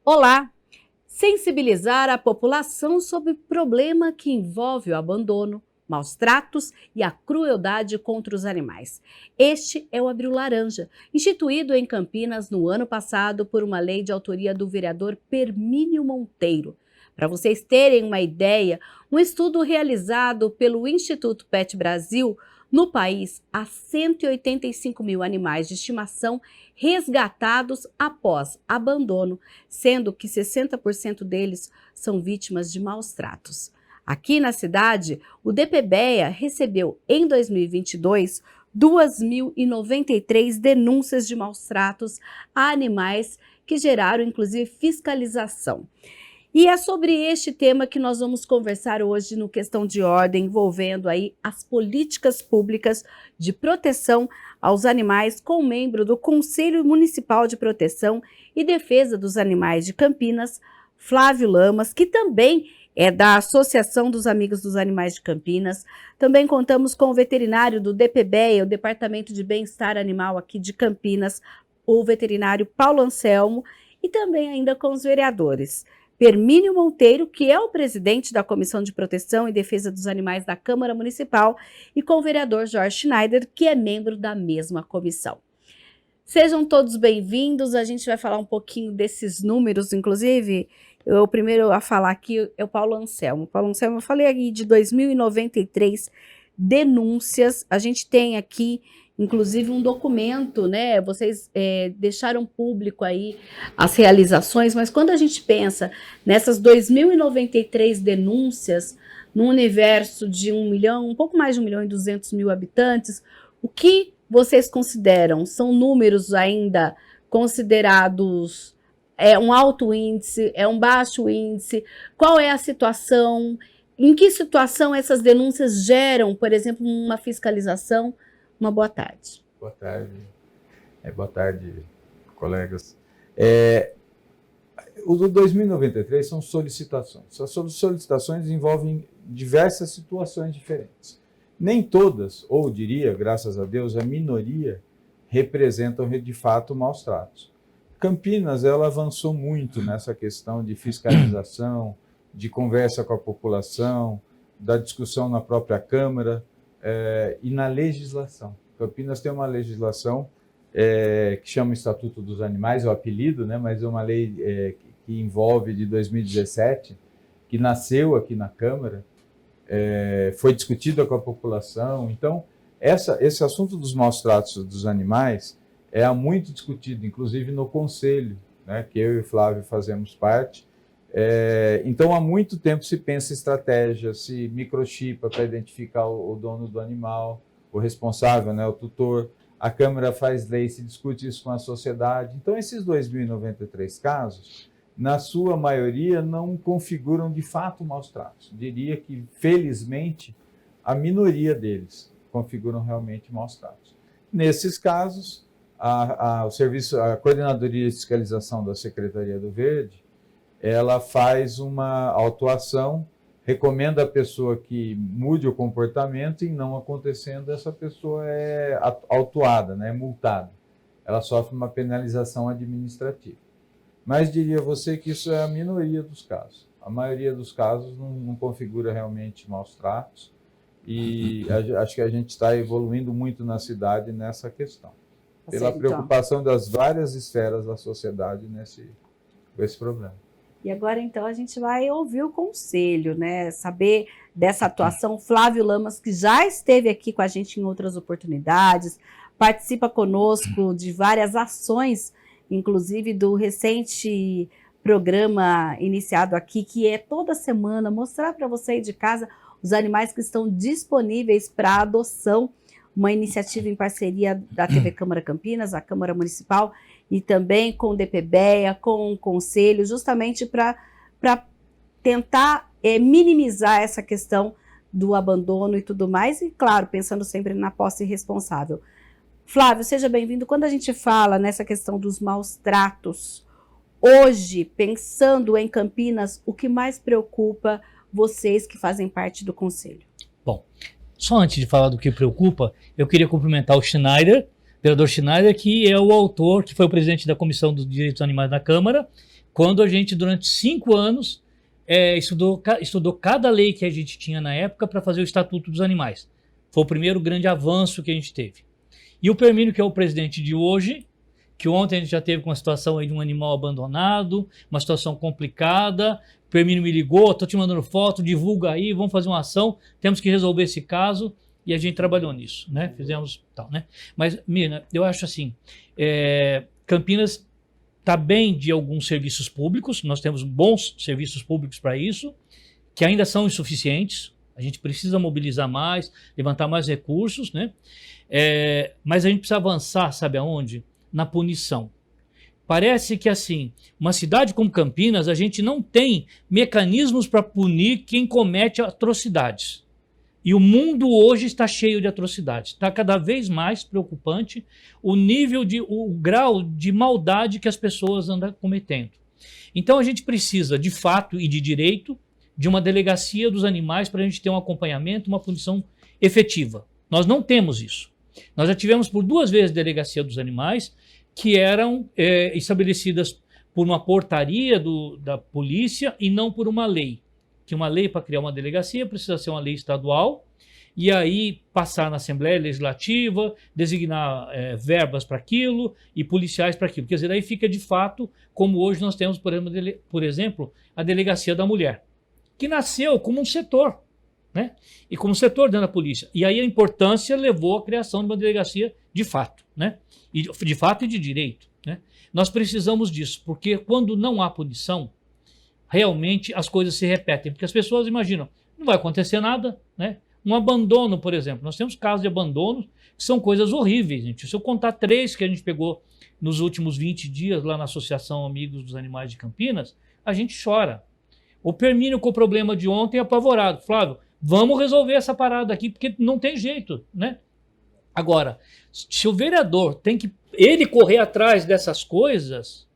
Olá! Sensibilizar a população sobre o problema que envolve o abandono, maus tratos e a crueldade contra os animais. Este é o Abril Laranja, instituído em Campinas no ano passado por uma lei de autoria do vereador Permínio Monteiro. Para vocês terem uma ideia, um estudo realizado pelo Instituto Pet Brasil, no país há 185 mil animais de estimação resgatados após abandono, sendo que 60% deles são vítimas de maus tratos. Aqui na cidade, o DPBEA recebeu em 2022 2.093 denúncias de maus tratos a animais que geraram inclusive fiscalização. E é sobre este tema que nós vamos conversar hoje no Questão de Ordem, envolvendo aí as políticas públicas de proteção aos animais com um membro do Conselho Municipal de Proteção e Defesa dos Animais de Campinas, Flávio Lamas, que também é da Associação dos Amigos dos Animais de Campinas. Também contamos com o veterinário do DPBEA, o Departamento de Bem-Estar Animal aqui de Campinas, o veterinário Paulo Anselmo, e também ainda com os vereadores Permínio Monteiro, que é o presidente da Comissão de Proteção e Defesa dos Animais da Câmara Municipal, e com o vereador Jorge Schneider, que é membro da mesma comissão. Sejam todos bem-vindos, a gente vai falar um pouquinho desses números, inclusive, o primeiro a falar aqui é o Paulo Anselmo. Paulo Anselmo, eu falei aqui de 2.093 denúncias, a gente tem aqui inclusive um documento, né? Vocês deixaram público aí as realizações, mas quando a gente pensa nessas 2.093 denúncias num universo de 1 milhão, um pouco mais de 1.200.000 habitantes, o que vocês consideram? São números ainda considerados um alto índice, é um baixo índice? Qual é a situação? Em que situação essas denúncias geram, por exemplo, uma fiscalização? Uma boa tarde. Boa tarde. Boa tarde, colegas. O do 2093 são solicitações. Essas solicitações envolvem diversas situações diferentes. Nem todas, ou diria, graças a Deus, a minoria, representam de fato maus tratos. Campinas, ela avançou muito nessa questão de fiscalização, de conversa com a população, da discussão na própria Câmara, e na legislação. Campinas tem uma legislação que chama Estatuto dos Animais, é o apelido, né? Mas é uma lei que envolve de 2017, que nasceu aqui na Câmara, foi discutida com a população. Então, esse assunto dos maus tratos dos animais é muito discutido, inclusive no Conselho, né? Que eu e o Flávio fazemos parte. Então, há muito tempo se pensa em estratégia, se microchipa para identificar o dono do animal, o responsável, né, o tutor. A Câmara faz lei, se discute isso com a sociedade. Então, esses 2.093 casos, na sua maioria, não configuram de fato maus tratos. Diria que, felizmente, a minoria deles configuram realmente maus tratos. Nesses casos, a Coordenadoria de Fiscalização da Secretaria do Verde, ela faz uma autuação, recomenda a pessoa que mude o comportamento e, não acontecendo, essa pessoa é autuada, né, é multada. Ela sofre uma penalização administrativa. Mas diria a você que isso é a minoria dos casos. A maioria dos casos não configura realmente maus tratos e acho que a gente está evoluindo muito na cidade nessa questão. Pela preocupação das várias esferas da sociedade com esse problema. E agora, então, a gente vai ouvir o conselho, né? Saber dessa atuação. Flávio Lamas, que já esteve aqui com a gente em outras oportunidades, participa conosco de várias ações, inclusive do recente programa iniciado aqui, que é toda semana mostrar para você aí de casa os animais que estão disponíveis para adoção. Uma iniciativa em parceria da TV Câmara Campinas, a Câmara Municipal, e também com o DPBEA, com o Conselho, justamente para tentar minimizar essa questão do abandono e tudo mais, e claro, pensando sempre na posse responsável. Flávio, seja bem-vindo. Quando a gente fala nessa questão dos maus tratos, hoje, pensando em Campinas, o que mais preocupa vocês que fazem parte do Conselho? Bom, só antes de falar do que preocupa, eu queria cumprimentar o Schneider, vereador Schneider, que é o autor, que foi o presidente da Comissão dos Direitos dos Animais da Câmara, quando a gente, durante 5 anos, estudou cada lei que a gente tinha na época para fazer o Estatuto dos Animais. Foi o primeiro grande avanço que a gente teve. E o Permínio, que é o presidente de hoje, que ontem a gente já teve com uma situação aí de um animal abandonado, uma situação complicada, o Permínio me ligou, estou te mandando foto, divulga aí, vamos fazer uma ação, temos que resolver esse caso, e a gente trabalhou nisso, né? Fizemos tal, né? Mas, Mirna, eu acho assim, Campinas está bem de alguns serviços públicos, nós temos bons serviços públicos para isso, que ainda são insuficientes, a gente precisa mobilizar mais, levantar mais recursos, né? Mas a gente precisa avançar, sabe aonde? Na punição. Parece que, assim, uma cidade como Campinas, a gente não tem mecanismos para punir quem comete atrocidades. E o mundo hoje está cheio de atrocidades. Está cada vez mais preocupante o grau de maldade que as pessoas andam cometendo. Então a gente precisa, de fato e de direito, de uma delegacia dos animais para a gente ter um acompanhamento, uma punição efetiva. Nós não temos isso. Nós já tivemos por 2 vezes delegacia dos animais que eram estabelecidas por uma portaria da polícia e não por uma lei. Que uma lei para criar uma delegacia precisa ser uma lei estadual e aí passar na Assembleia Legislativa, designar verbas para aquilo e policiais para aquilo. Quer dizer, aí fica de fato como hoje nós temos, por exemplo, a Delegacia da Mulher, que nasceu como um setor, né? E como setor dentro da polícia. E aí a importância levou à criação de uma delegacia de fato, né? E de fato e de direito, né? Nós precisamos disso, porque quando não há punição, realmente as coisas se repetem, porque as pessoas imaginam, não vai acontecer nada, né? Um abandono, por exemplo, nós temos casos de abandonos que são coisas horríveis, gente. Se eu contar 3 que a gente pegou nos últimos 20 dias lá na Associação Amigos dos Animais de Campinas, a gente chora. O Permínio com o problema de ontem apavorado. Flávio, vamos resolver essa parada aqui, porque não tem jeito, né? Agora, se o vereador tem que ele correr atrás dessas coisas,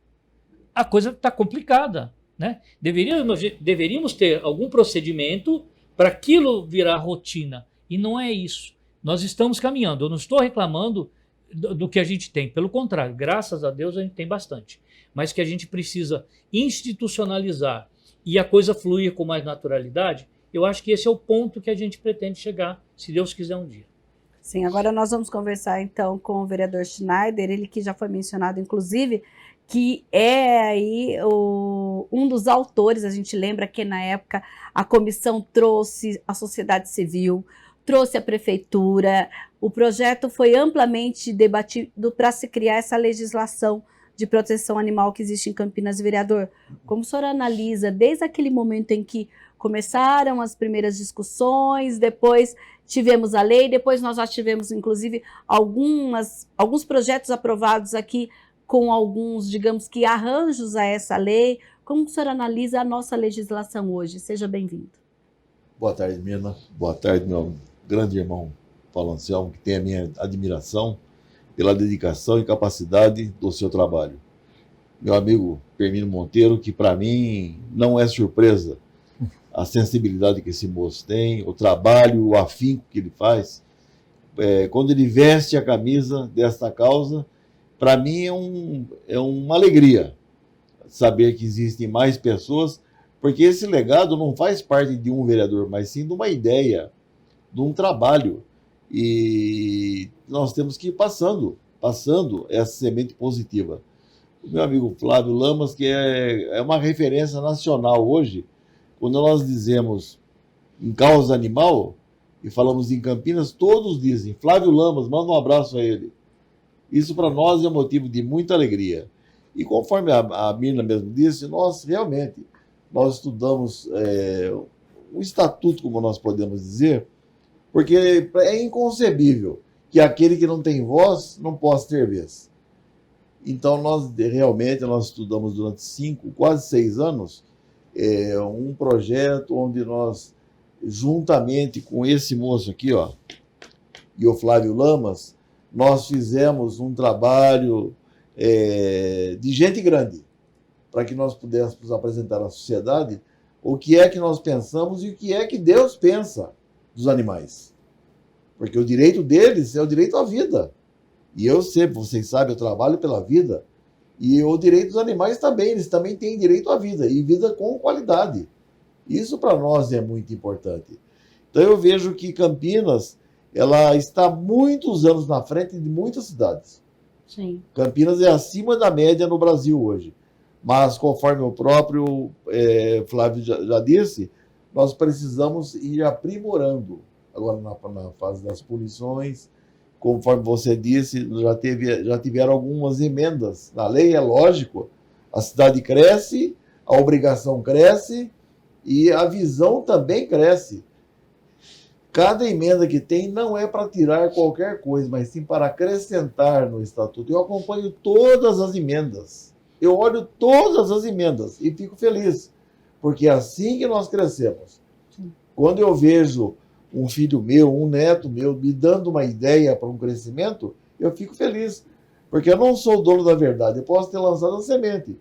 a coisa está complicada, né? Deveríamos ter algum procedimento para aquilo virar rotina. E não é isso. Nós estamos caminhando. Eu não estou reclamando do que a gente tem. Pelo contrário, graças a Deus a gente tem bastante. Mas que a gente precisa institucionalizar e a coisa fluir com mais naturalidade, eu acho que esse é o ponto que a gente pretende chegar, se Deus quiser um dia. Sim, agora nós vamos conversar então com o vereador Schneider, ele que já foi mencionado inclusive, que é aí um dos autores. A gente lembra que na época a comissão trouxe a sociedade civil, trouxe a prefeitura, o projeto foi amplamente debatido para se criar essa legislação de proteção animal que existe em Campinas. Vereador, como o senhor analisa desde aquele momento em que começaram as primeiras discussões, depois tivemos a lei, depois nós já tivemos inclusive alguns projetos aprovados aqui com alguns, digamos que, arranjos a essa lei. Como o senhor analisa a nossa legislação hoje? Seja bem-vindo. Boa tarde, Mirna. Boa tarde, meu grande irmão Paulo Anselmo, que tem a minha admiração pela dedicação e capacidade do seu trabalho. Meu amigo Permínio Monteiro, que para mim não é surpresa a sensibilidade que esse moço tem, o trabalho, o afinco que ele faz. Quando ele veste a camisa desta causa, para mim é uma alegria saber que existem mais pessoas, porque esse legado não faz parte de um vereador, mas sim de uma ideia, de um trabalho. E nós temos que ir passando essa semente positiva. O meu amigo Flávio Lamas, que é uma referência nacional hoje, quando nós dizemos em causa animal e falamos em Campinas, todos dizem Flávio Lamas, manda um abraço a ele. Isso para nós é motivo de muita alegria. E conforme a Mirna mesmo disse, nós estudamos o estatuto, como nós podemos dizer, porque é inconcebível que aquele que não tem voz não possa ter vez. Então nós estudamos durante 5, quase 6 anos, um projeto onde nós, juntamente com esse moço aqui, ó, e o Flávio Lamas, nós fizemos um trabalho de gente grande, para que nós pudéssemos apresentar à sociedade o que é que nós pensamos e o que é que Deus pensa dos animais. Porque o direito deles é o direito à vida. E eu sempre, vocês sabem, eu trabalho pela vida, e o direito dos animais também, eles também têm direito à vida, e vida com qualidade. Isso para nós é muito importante. Então eu vejo que Campinas, ela está muitos anos na frente de muitas cidades. Sim. Campinas é acima da média no Brasil hoje. Mas, conforme o próprio Flávio já disse, nós precisamos ir aprimorando. Agora, na fase das punições, conforme você disse, já tiveram algumas emendas na lei, é lógico. A cidade cresce, a obrigação cresce e a visão também cresce. Cada emenda que tem não é para tirar qualquer coisa, mas sim para acrescentar no estatuto. Eu acompanho todas as emendas. Eu olho todas as emendas e fico feliz, porque é assim que nós crescemos. Quando eu vejo um filho meu, um neto meu, me dando uma ideia para um crescimento, eu fico feliz, porque eu não sou o dono da verdade. Eu posso ter lançado a semente,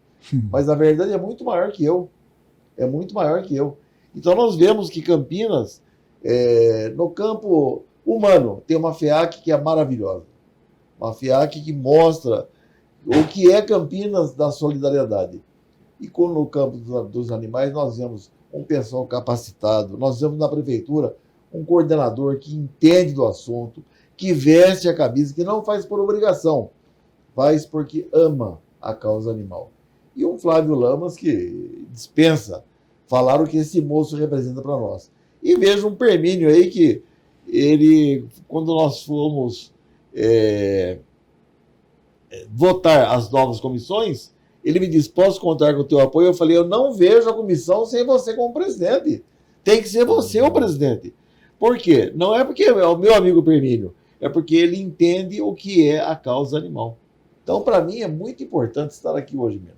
mas a verdade é muito maior que eu. É muito maior que eu. Então nós vemos que Campinas, no campo humano, tem uma FEAC que é maravilhosa. Uma FEAC que mostra o que é Campinas da solidariedade. E no campo dos animais, nós vemos um pessoal capacitado, nós vemos na prefeitura um coordenador que entende do assunto, que veste a camisa, que não faz por obrigação, faz porque ama a causa animal. E um Flávio Lamas que dispensa falar o que esse moço representa para nós. E vejo um Permínio aí que ele, quando nós fomos votar as novas comissões, ele me disse, posso contar com o teu apoio? Eu falei, eu não vejo a comissão sem você como presidente. Tem que ser você o presidente. Por quê? Não é porque é o meu amigo Permínio, é porque ele entende o que é a causa animal. Então, para mim, é muito importante estar aqui hoje, Mina.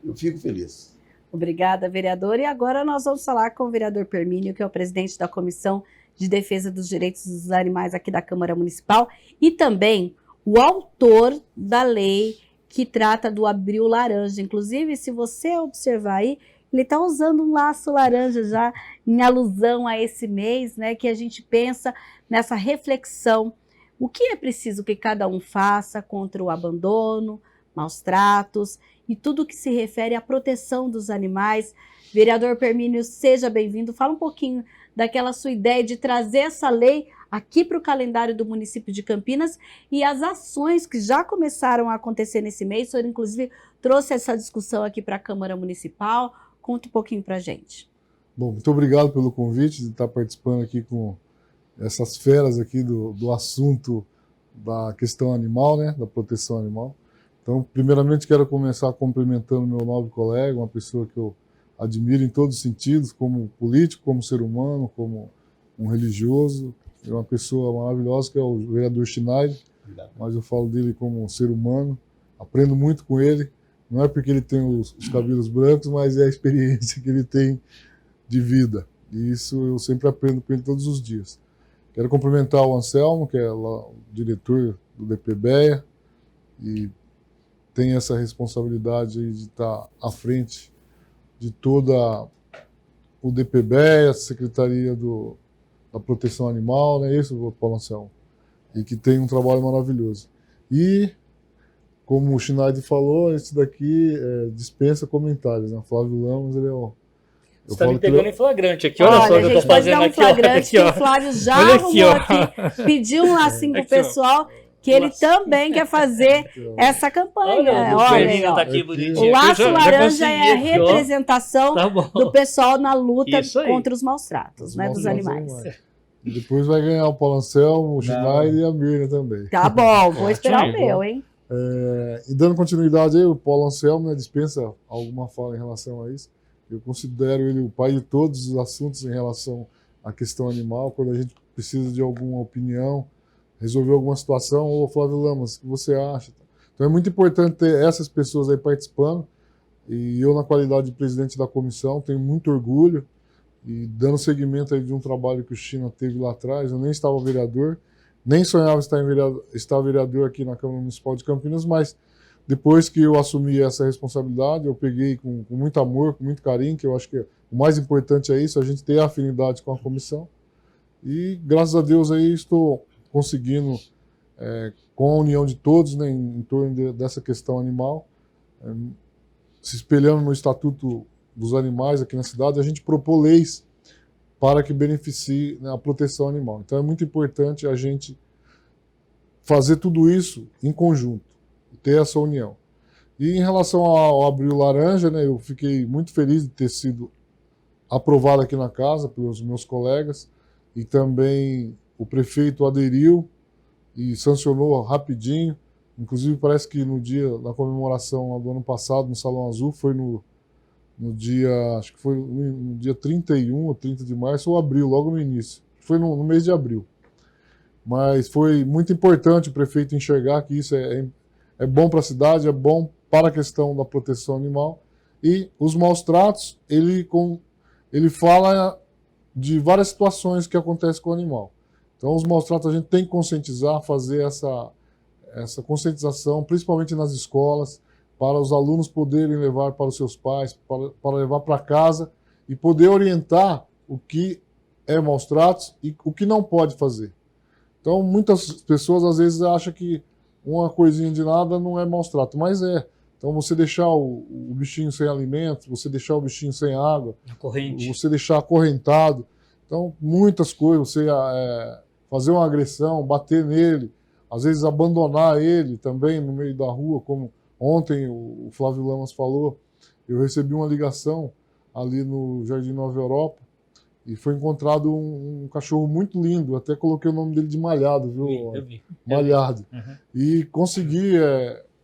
Eu fico feliz. Obrigada, vereador. E agora nós vamos falar com o vereador Permínio, que é o presidente da Comissão de Defesa dos Direitos dos Animais aqui da Câmara Municipal e também o autor da lei que trata do abril laranja. Inclusive, se você observar aí, ele está usando um laço laranja já em alusão a esse mês, né, que a gente pensa nessa reflexão. O que é preciso que cada um faça contra o abandono, maus tratos e tudo que se refere à proteção dos animais. Vereador Permínio, seja bem-vindo. Fala um pouquinho daquela sua ideia de trazer essa lei aqui para o calendário do município de Campinas e as ações que já começaram a acontecer nesse mês. O senhor, inclusive, trouxe essa discussão aqui para a Câmara Municipal. Conta um pouquinho para a gente. Bom, muito obrigado pelo convite de estar participando aqui com essas feras aqui do assunto da questão animal, né, da proteção animal. Então, primeiramente, quero começar cumprimentando meu nobre colega, uma pessoa que eu admiro em todos os sentidos, como político, como ser humano, como um religioso. É uma pessoa maravilhosa, que é o vereador Schneider, mas eu falo dele como um ser humano. Aprendo muito com ele, não é porque ele tem os cabelos brancos, mas é a experiência que ele tem de vida. E isso eu sempre aprendo com ele todos os dias. Quero cumprimentar o Anselmo, que é o diretor do DPBEA, e tem essa responsabilidade aí de estar à frente de toda o DPBEA, a Secretaria da Proteção Animal, não é isso, Paulo Anselmo? E que tem um trabalho maravilhoso. E, como o Schneider falou, esse daqui dispensa comentários, né? Flávio Lamas, ele é o... Você está me pegando em flagrante aqui, olha só o que eu estou fazendo aqui. Flagrante, ó. Que o Flávio já arrumou aqui, pediu um lacinho pro pessoal, que ele também quer fazer essa campanha. Olha aí, ó. Tá aqui, o laço laranja é a representação do pessoal na luta contra os maus tratos, né, dos animais. E depois vai ganhar o Paulo Anselmo, o Schneider e a Mirna também. Tá bom, vou esperar o meu, hein? E dando continuidade aí, o Paulo Anselmo, né, dispensa alguma fala em relação a isso. Eu considero ele o pai de todos os assuntos em relação à questão animal. Quando a gente precisa de alguma opinião, resolver alguma situação, ô Flávio Lamas, o que você acha? Então é muito importante ter essas pessoas aí participando. E eu, na qualidade de presidente da comissão, tenho muito orgulho e dando seguimento aí de um trabalho que o China teve lá atrás. Eu nem estava vereador, nem sonhava estar vereador aqui na Câmara Municipal de Campinas, mas depois que eu assumi essa responsabilidade, eu peguei com muito amor, com muito carinho, que eu acho que o mais importante é isso, a gente ter afinidade com a comissão. E, graças a Deus, aí estou conseguindo com a união de todos, né, em torno dessa questão animal, se espelhando no Estatuto dos Animais aqui na cidade, a gente propôs leis para que beneficie, né, a proteção animal. Então é muito importante a gente fazer tudo isso em conjunto, ter essa união. E em relação ao Abril Laranja, né, eu fiquei muito feliz de ter sido aprovado aqui na casa pelos meus colegas, e também o prefeito aderiu e sancionou rapidinho. Inclusive parece que no dia da comemoração do ano passado, no Salão Azul, foi no dia, acho que foi no dia 31 ou 30 de março, ou abril, logo no início. Foi no mês de abril. Mas foi muito importante o prefeito enxergar que isso é bom para a cidade, é bom para a questão da proteção animal. E os maus tratos, ele fala de várias situações que acontecem com o animal. Então, os maus tratos a gente tem que conscientizar, fazer essa conscientização, principalmente nas escolas, para os alunos poderem levar para os seus pais, para levar para casa e poder orientar o que é maus tratos e o que não pode fazer. Então, muitas pessoas às vezes acham que uma coisinha de nada não é maus tratos, mas é. Então, você deixar o bichinho sem alimento, você deixar o bichinho sem água, você deixar acorrentado. Então, muitas coisas, você fazer uma agressão, bater nele, às vezes abandonar ele também no meio da rua, como ontem o Flávio Lamas falou. Eu recebi uma ligação ali no Jardim Nova Europa e foi encontrado um cachorro muito lindo. Eu até coloquei o nome dele de Malhado, viu? Eu vi. Malhado. Uhum. E consegui,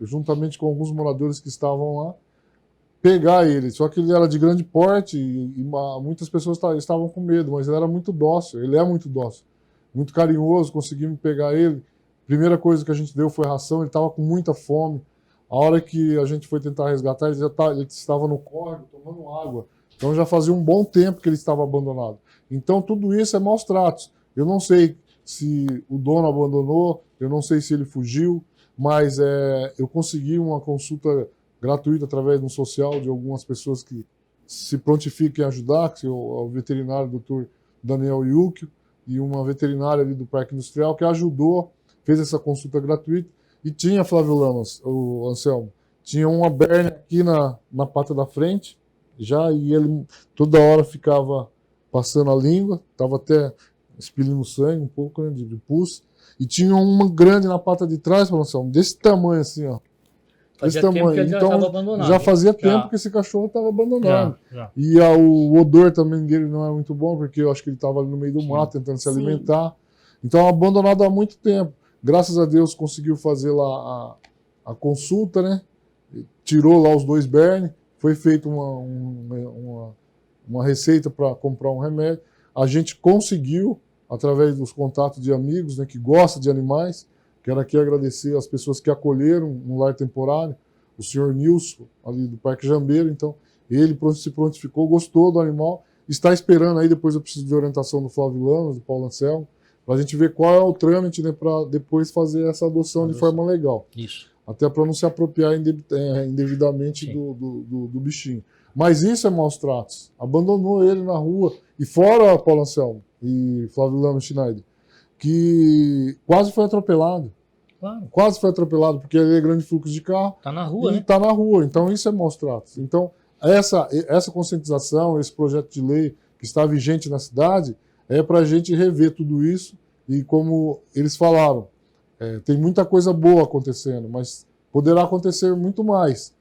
juntamente com alguns moradores que estavam lá, pegar ele. Só que ele era de grande porte e muitas pessoas estavam com medo, mas ele era muito dócil. Ele é muito dócil, muito carinhoso. Conseguimos pegar ele. Primeira coisa que a gente deu foi ração. Ele estava com muita fome. A hora que a gente foi tentar resgatar, ele estava no córrego tomando água. Então já fazia um bom tempo que ele estava abandonado. Então tudo isso é maus tratos. Eu não sei se o dono abandonou, eu não sei se ele fugiu, mas eu consegui uma consulta gratuita através do social de algumas pessoas que se prontifiquem a ajudar, que é o veterinário Dr. Daniel Yucchio e uma veterinária ali do Parque Industrial que ajudou, fez essa consulta gratuita. E tinha, Flávio Lamas, o Anselmo, tinha uma berne aqui na pata da frente, e ele toda hora ficava passando a língua, estava até expelindo sangue um pouco, né, de pus, e tinha uma grande na pata de trás, Anselmo, desse tamanho assim, ó. Desse tamanho. Então, já fazia tempo que esse cachorro estava abandonado. Já. E o odor também dele não é muito bom, porque eu acho que ele estava ali no meio do mato, tentando se alimentar. Então, abandonado há muito tempo. Graças a Deus conseguiu fazer lá a consulta, né? Tirou lá os 2 bernes, foi feita uma receita para comprar um remédio. A gente conseguiu, através dos contatos de amigos, né, que gostam de animais. Quero aqui agradecer as pessoas que acolheram no lar temporário, o senhor Nilson, ali do Parque Jambeiro. Então, ele se prontificou, gostou do animal, está esperando aí, depois eu preciso de orientação do Flávio Lamas, do Paulo Anselmo, para a gente ver qual é o trâmite, né, para depois fazer essa adoção de forma legal. Isso. Até para não se apropriar indevidamente do bichinho. Mas isso é maus tratos. Abandonou ele na rua. E fora, Paulo Anselmo e Flávio Lamas Schneider, que quase foi atropelado. Claro. Quase foi atropelado, porque ele é grande fluxo de carro. Está na rua, e né? Está na rua. Então isso é maus tratos. Então essa conscientização, esse projeto de lei que está vigente na cidade, é para a gente rever tudo isso. E como eles falaram, tem muita coisa boa acontecendo, mas poderá acontecer muito mais.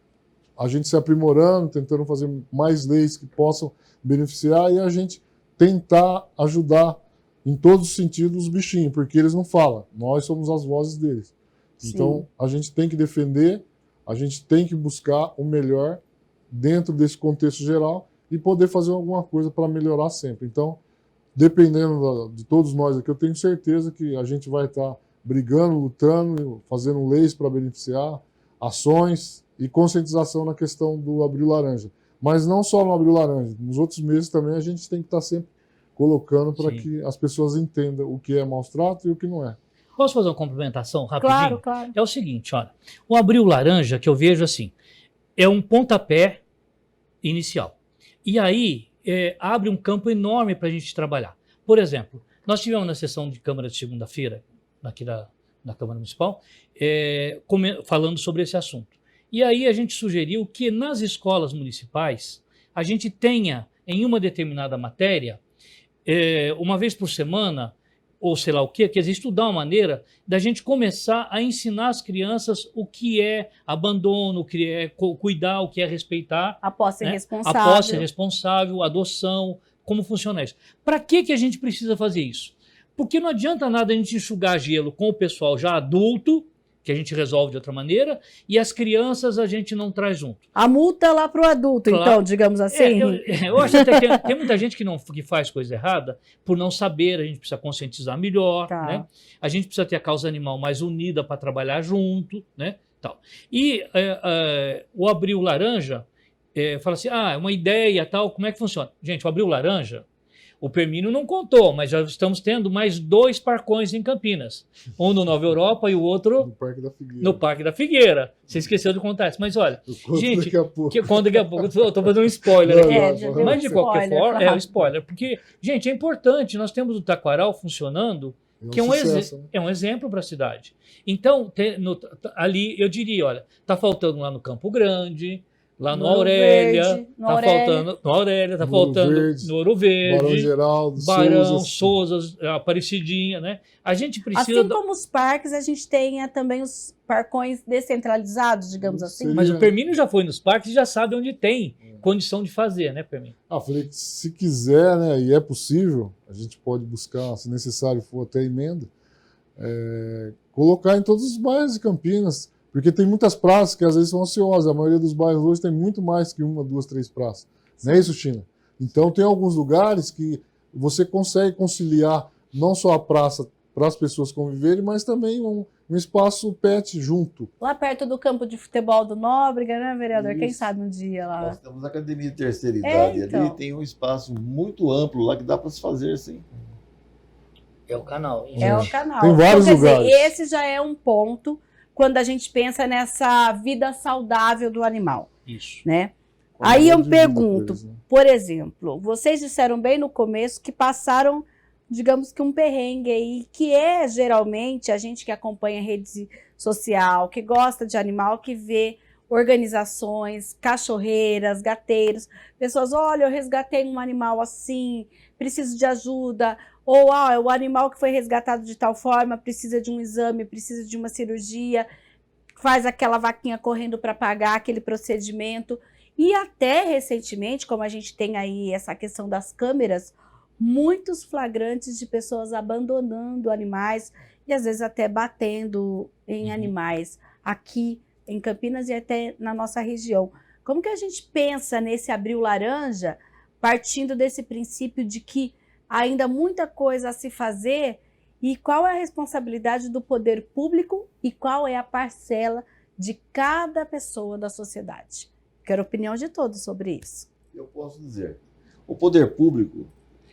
A gente se aprimorando, tentando fazer mais leis que possam beneficiar e a gente tentar ajudar em todos os sentidos os bichinhos, porque eles não falam, nós somos as vozes deles. Sim. Então, a gente tem que defender, a gente tem que buscar o melhor dentro desse contexto geral e poder fazer alguma coisa para melhorar sempre. Então, dependendo de todos nós aqui, eu tenho certeza que a gente vai estar brigando, lutando, fazendo leis para beneficiar, ações e conscientização na questão do Abril Laranja. Mas não só no Abril Laranja, nos outros meses também a gente tem que estar sempre colocando para que as pessoas entendam o que é maus tratos e o que não é. Posso fazer uma complementação rapidinho? Claro. É o seguinte, olha, o Abril Laranja, que eu vejo assim, é um pontapé inicial. E aí abre um campo enorme para a gente trabalhar. Por exemplo, nós tivemos na sessão de Câmara de segunda-feira, aqui na Câmara Municipal, falando sobre esse assunto. E aí a gente sugeriu que nas escolas municipais a gente tenha, em uma determinada matéria, uma vez por semana, ou sei lá o quê, quer dizer, estudar uma maneira da gente começar a ensinar às crianças o que é abandono, o que é cuidar, o que é respeitar. A posse né? responsável. A posse responsável, adoção, como funciona isso. Para que a gente precisa fazer isso? Porque não adianta nada a gente enxugar gelo com o pessoal já adulto, que a gente resolve de outra maneira, e as crianças a gente não traz junto. A multa lá para o adulto, Claro. então, digamos assim. Eu acho até que tem muita gente que faz coisa errada por não saber, a gente precisa conscientizar melhor, Tá. né? A gente precisa ter a causa animal mais unida para trabalhar junto, né? Tal. E o Abril Laranja fala assim, é uma ideia, tal, como é que funciona? Gente, o Abril Laranja, o Permínio não contou, mas já estamos tendo mais 2 parcões em Campinas. Um no Nova Europa e o outro No Parque da Figueira. no Parque da Figueira. Você esqueceu de contar isso, mas olha, Eu conto gente, daqui a pouco. quando daqui a pouco eu estou fazendo um spoiler Não, aqui. não, já não, deu Mas de qualquer spoiler, forma, claro. o spoiler, porque, gente, é importante, nós temos o Taquaral funcionando, que é um, sucesso, né? é um exemplo para a cidade. Então, ali eu diria, olha, está faltando lá no Campo Grande, lá no No Ouro Aurélia, Verde, no está Aurélia. faltando no Aurélia, está No Ouro faltando Verde, no Ouro Verde, Barão Geraldo, Barão, Souza. Souza, Aparecidinha, né? A gente precisa... Assim como os parques, a gente tem também os parcões descentralizados, digamos assim. Seria- Mas o Permínio já foi nos parques e já sabe onde tem condição de fazer, né, Permínio? Falei que se quiser, né, e é possível, a gente pode buscar, se necessário for até emenda, colocar em todos os bairros de Campinas, porque tem muitas praças que às vezes são ociosas. A maioria dos bairros hoje tem muito mais que 1, 2, 3 praças. Não é isso, China? Então tem alguns lugares que você consegue conciliar não só a praça para as pessoas conviverem, mas também um espaço pet junto. Lá perto do campo de futebol do Nóbrega, né, vereador? Quem Isso. sabe um dia lá. Nós temos a Academia de Terceira Idade então. ali, tem um espaço muito amplo lá que dá para se fazer assim. É o canal. É o canal. Tem vários quer dizer, lugares. esse já é um ponto quando a gente pensa nessa vida saudável do animal, Isso. né? Aí eu Qualidade de vida pergunto, pra eles, né? por exemplo, vocês disseram bem no começo que passaram, digamos que um perrengue aí, que é geralmente a gente que acompanha rede social, que gosta de animal, que vê organizações, cachorreiras, gateiros, pessoas, olha, eu resgatei um animal assim, preciso de ajuda, ou o animal que foi resgatado de tal forma precisa de um exame, precisa de uma cirurgia, faz aquela vaquinha correndo para pagar aquele procedimento. E até recentemente, como a gente tem aí essa questão das câmeras, muitos flagrantes de pessoas abandonando animais e às vezes até batendo em animais aqui em Campinas e até na nossa região. Como que a gente pensa nesse Abril Laranja, partindo desse princípio de que ainda muita coisa a se fazer, e qual é a responsabilidade do poder público e qual é a parcela de cada pessoa da sociedade? Quero a opinião de todos sobre isso. Eu posso dizer, o poder público,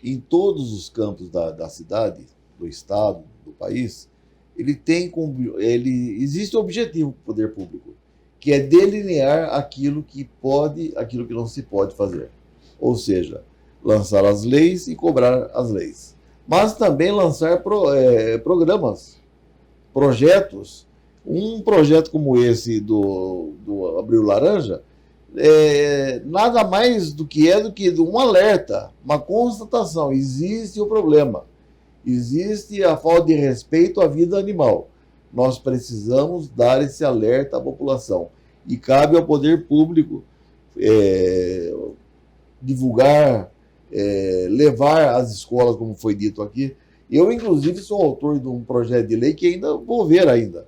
em todos os campos da cidade, do estado, do país, existe um objetivo para o poder público, que é delinear aquilo que pode, aquilo que não se pode fazer. Ou seja, lançar as leis e cobrar as leis. Mas também lançar programas, projetos. Um projeto como esse do Abril Laranja, nada mais do que um alerta, uma constatação. Existe o problema. Existe a falta de respeito à vida animal. Nós precisamos dar esse alerta à população. E cabe ao poder público divulgar, levar às escolas, como foi dito aqui. Eu, inclusive, sou autor de um projeto de lei que ainda vou ver ainda,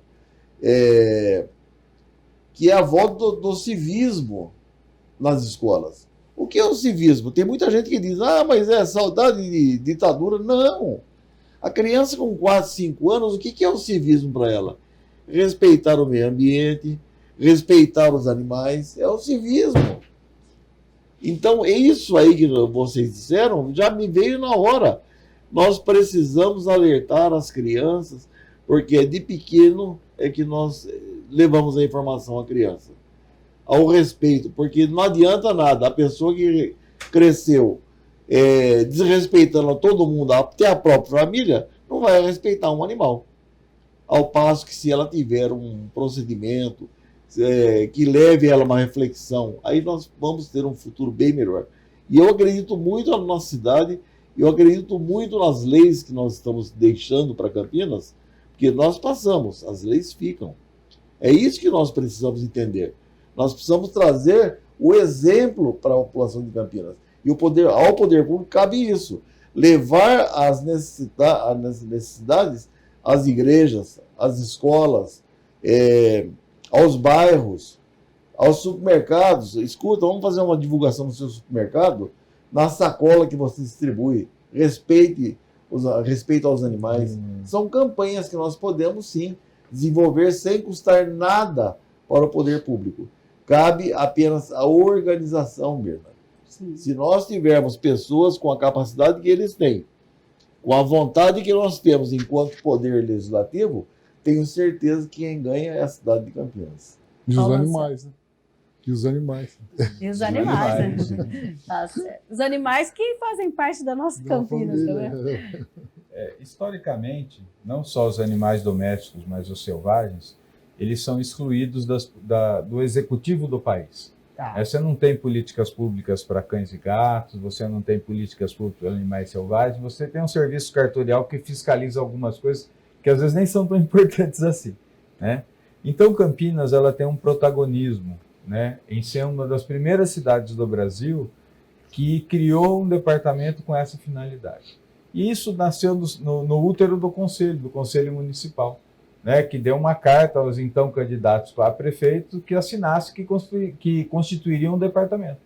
que é a volta do civismo nas escolas. O que é o civismo? Tem muita gente que diz, mas é saudade de ditadura. Não! A criança com 4, 5 anos, o que é o civismo para ela? Respeitar o meio ambiente, respeitar os animais, é o civismo. Então, isso aí que vocês disseram, já me veio na hora. Nós precisamos alertar as crianças, porque de pequeno é que nós levamos a informação à criança. Ao respeito, porque não adianta nada. A pessoa que cresceu desrespeitando todo mundo, até a própria família, não vai respeitar um animal. ao passo que se ela tiver um procedimento que leve ela a uma reflexão, aí nós vamos ter um futuro bem melhor. E eu acredito muito na nossa cidade, eu acredito muito nas leis que nós estamos deixando para Campinas, porque nós passamos, as leis ficam. É isso que nós precisamos entender. Nós precisamos trazer o exemplo para a população de Campinas. E ao poder público cabe isso, levar as necessidades às igrejas, às escolas, aos bairros, aos supermercados. Escuta, vamos fazer uma divulgação no seu supermercado, na sacola que você distribui. Respeito aos animais. São campanhas que nós podemos, sim, desenvolver sem custar nada para o poder público. Cabe apenas a organização, Bernardo. Se nós tivermos pessoas com a capacidade que eles têm, com a vontade que nós temos enquanto poder legislativo, tenho certeza que quem ganha é a cidade de Campinas. E os animais, né? E os animais. E os animais, né? Tá certo. Os animais que fazem parte da nossa Campinas também. Historicamente, não só os animais domésticos, mas os selvagens, eles são excluídos do executivo do país. Tá. Você não tem políticas públicas para cães e gatos, você não tem políticas públicas para animais selvagens, você tem um serviço cartorial que fiscaliza algumas coisas que às vezes nem são tão importantes assim, né? Então Campinas ela tem um protagonismo, né, em ser uma das primeiras cidades do Brasil que criou um departamento com essa finalidade. E isso nasceu no útero do Conselho Municipal, né, que deu uma carta aos então candidatos a prefeito que assinasse que constituiriam um departamento.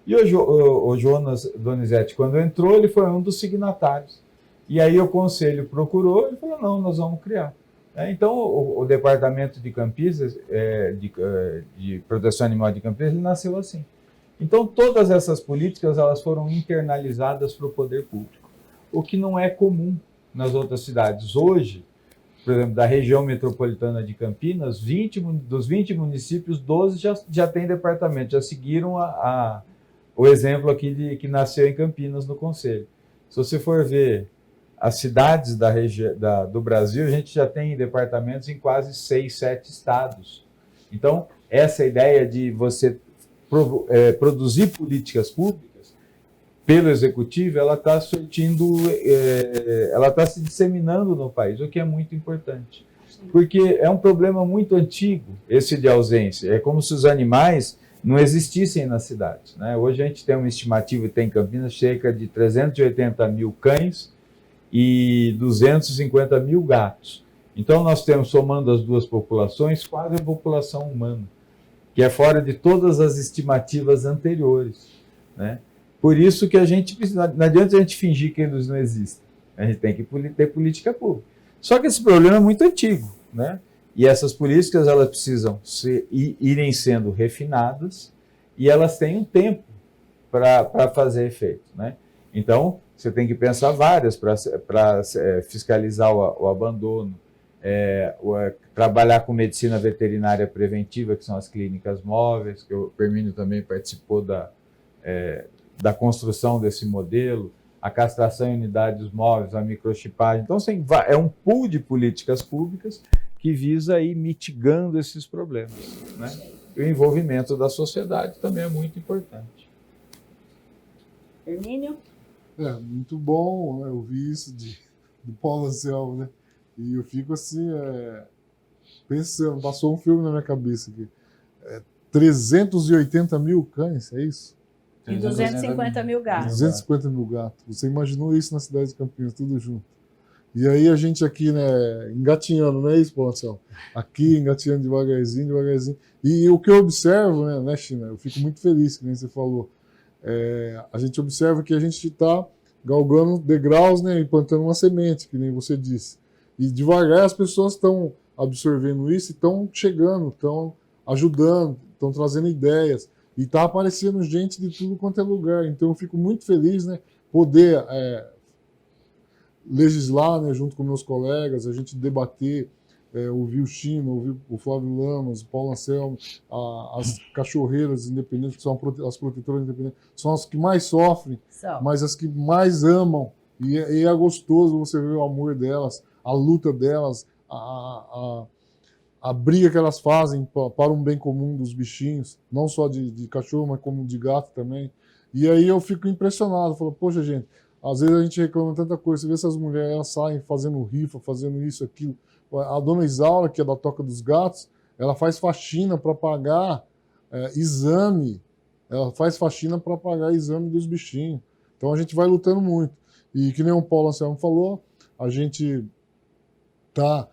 E o Jonas Donizete, quando entrou, ele foi um dos signatários. E aí o Conselho procurou e falou, não, nós vamos criar. Então, o Departamento de Campinas, de Proteção Animal de Campinas, ele nasceu assim. Então, todas essas políticas elas foram internalizadas para o poder público, o que não é comum nas outras cidades. Hoje, por exemplo, da região metropolitana de Campinas, dos 20 municípios, 12 já têm departamento, já seguiram o exemplo aqui que nasceu em Campinas, no Conselho. Se você for ver as cidades do Brasil, a gente já tem departamentos em quase 6, 7 estados. Então, essa ideia de você produzir políticas públicas pelo executivo, ela está ela está se disseminando no país, o que é muito importante. Porque é um problema muito antigo, esse de ausência. É como se os animais não existissem nas cidades, né? Hoje a gente tem uma estimativa, tem em Campinas cerca de 380 mil cães e 250 mil gatos. Então nós temos, somando as duas populações, quase a população humana, que é fora de todas as estimativas anteriores, né? Por isso que não adianta a gente fingir que eles não existem. A gente tem que ter política pública. Só que esse problema é muito antigo, né? E essas políticas elas precisam irem sendo refinadas e elas têm um tempo para fazer efeito, né? Então, você tem que pensar várias para fiscalizar o abandono, trabalhar com medicina veterinária preventiva, que são as clínicas móveis, que o Permínio também participou da construção desse modelo, a castração em unidades móveis, a microchipagem. Então, é um pool de políticas públicas que visa ir mitigando esses problemas, né? E o envolvimento da sociedade também é muito importante. Hermínio? Muito bom, né, ouvir isso do Paulo Anselmo, né? E eu fico assim, pensando, passou um filme na minha cabeça aqui. 380 mil cães, é isso? E 250 mil gatos. 250 mil gatos. Você imaginou isso na cidade de Campinas, tudo junto. E aí a gente aqui, né, engatinhando, não é isso, Paulo Anselmo? Aqui, engatinhando devagarzinho, devagarzinho. E o que eu observo, né, China, eu fico muito feliz, que nem você falou. A gente observa que a gente está galgando degraus, né, e plantando uma semente, que nem você disse. E devagar as pessoas estão absorvendo isso e estão chegando, estão ajudando, estão trazendo ideias. E está aparecendo gente de tudo quanto é lugar. Então eu fico muito feliz, né, poder legislar, né, junto com meus colegas, a gente debater, ouvir o Chino, ouvir o Flávio Lamas, o Paulo Anselmo, as cachorreiras independentes, que são as protetoras independentes, são as que mais sofrem, mas as que mais amam. E é gostoso você ver o amor delas, a luta delas, a briga que elas fazem para um bem comum dos bichinhos, não só de cachorro, mas como de gato também. E aí eu fico impressionado, falo, poxa, gente, às vezes a gente reclama tanta coisa, você vê essas mulheres, elas saem fazendo rifa, fazendo isso, aquilo. A dona Isaura, que é da Toca dos Gatos, ela faz faxina para pagar exame, ela faz faxina para pagar exame dos bichinhos. Então a gente vai lutando muito. E que nem o Paulo Anselmo falou, a gente está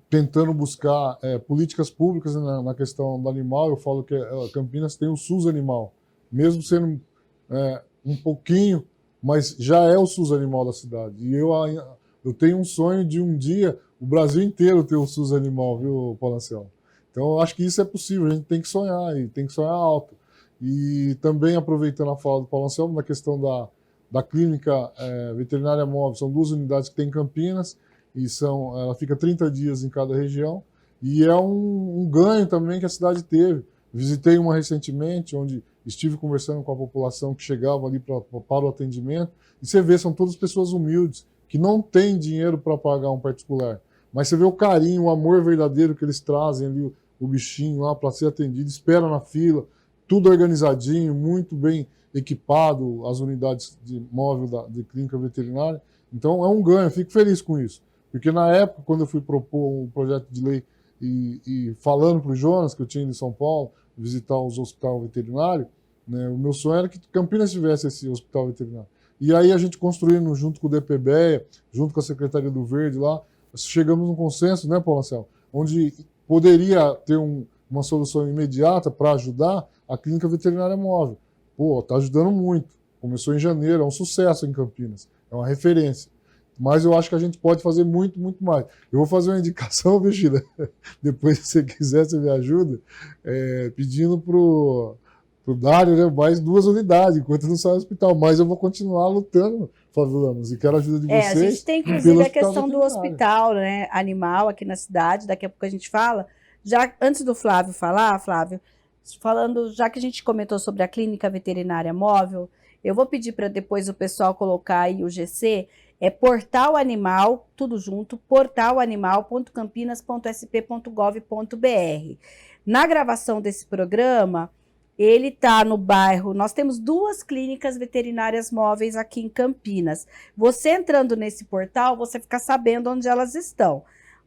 tentando buscar políticas públicas na questão do animal. Eu falo que Campinas tem o SUS Animal, mesmo sendo um pouquinho, mas já é o SUS Animal da cidade. E eu tenho um sonho de um dia o Brasil inteiro ter o SUS Animal, viu, Paulo Anselmo? Então eu acho que isso é possível, a gente tem que sonhar, e tem que sonhar alto. E também, aproveitando a fala do Paulo Anselmo, na questão da clínica veterinária móvel, são 2 unidades que tem em Campinas, e ela fica 30 dias em cada região, e é um ganho também que a cidade teve. Visitei uma recentemente, onde estive conversando com a população que chegava ali para o atendimento, e você vê, são todas pessoas humildes, que não têm dinheiro para pagar um particular, mas você vê o carinho, o amor verdadeiro que eles trazem ali, o bichinho lá para ser atendido, espera na fila, tudo organizadinho, muito bem equipado, as unidades de móvel de clínica veterinária. Então é um ganho, eu fico feliz com isso. Porque na época, quando eu fui propor um projeto de lei e falando para o Jonas, que eu tinha ido em São Paulo, visitar os hospitais veterinários, né, o meu sonho era que Campinas tivesse esse hospital veterinário. E aí a gente construindo junto com o DPBEA, junto com a Secretaria do Verde lá, chegamos num consenso, né, Paulo Anselmo, onde poderia ter uma solução imediata para ajudar a clínica veterinária móvel. Pô, está ajudando muito. Começou em janeiro, é um sucesso em Campinas, é uma referência. Mas eu acho que a gente pode fazer muito, muito mais. Eu vou fazer uma indicação, Virgínia, depois, se você quiser, você me ajuda, pedindo para o Dário, né, mais 2 unidades, enquanto não sai do hospital. Mas eu vou continuar lutando, Flávio Lamos, e quero a ajuda de vocês. A gente tem, inclusive, a questão do hospital, né, animal aqui na cidade, daqui a pouco a gente fala. Já antes do Flávio falar, Flávio, falando, já que a gente comentou sobre a clínica veterinária móvel, eu vou pedir para depois o pessoal colocar aí o GC, Portal Animal, tudo junto, portalanimal.campinas.sp.gov.br. Na gravação desse programa, ele está no bairro, nós temos 2 clínicas veterinárias móveis aqui em Campinas. Você entrando nesse portal, você fica sabendo onde elas estão.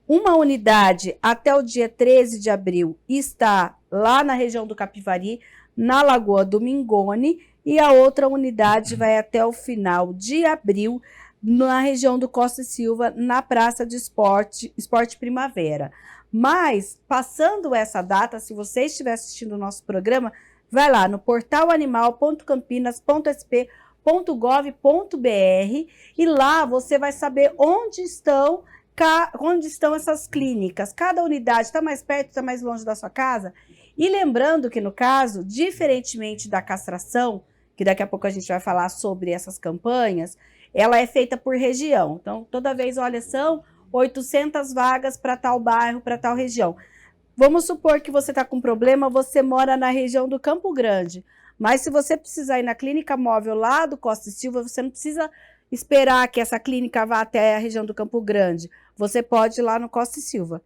Uma unidade, até o dia 13 de abril, está lá na região do Capivari, na Lagoa do Mingone, e a outra unidade vai até o final de abril, na região do Costa e Silva, na Praça de Esporte Primavera. Mas, passando essa data, se você estiver assistindo o nosso programa, vai lá no portalanimal.campinas.sp.gov.br e lá você vai saber onde estão essas clínicas. Cada unidade está mais perto, está mais longe da sua casa. E lembrando que, no caso, diferentemente da castração, que daqui a pouco a gente vai falar sobre essas campanhas, ela é feita por região. Então, toda vez, olha, são 800 vagas para tal bairro, para tal região. Vamos supor que você está com problema, você mora na região do Campo Grande. Mas se você precisar ir na clínica móvel lá do Costa e Silva, você não precisa esperar que essa clínica vá até a região do Campo Grande. Você pode ir lá no Costa e Silva.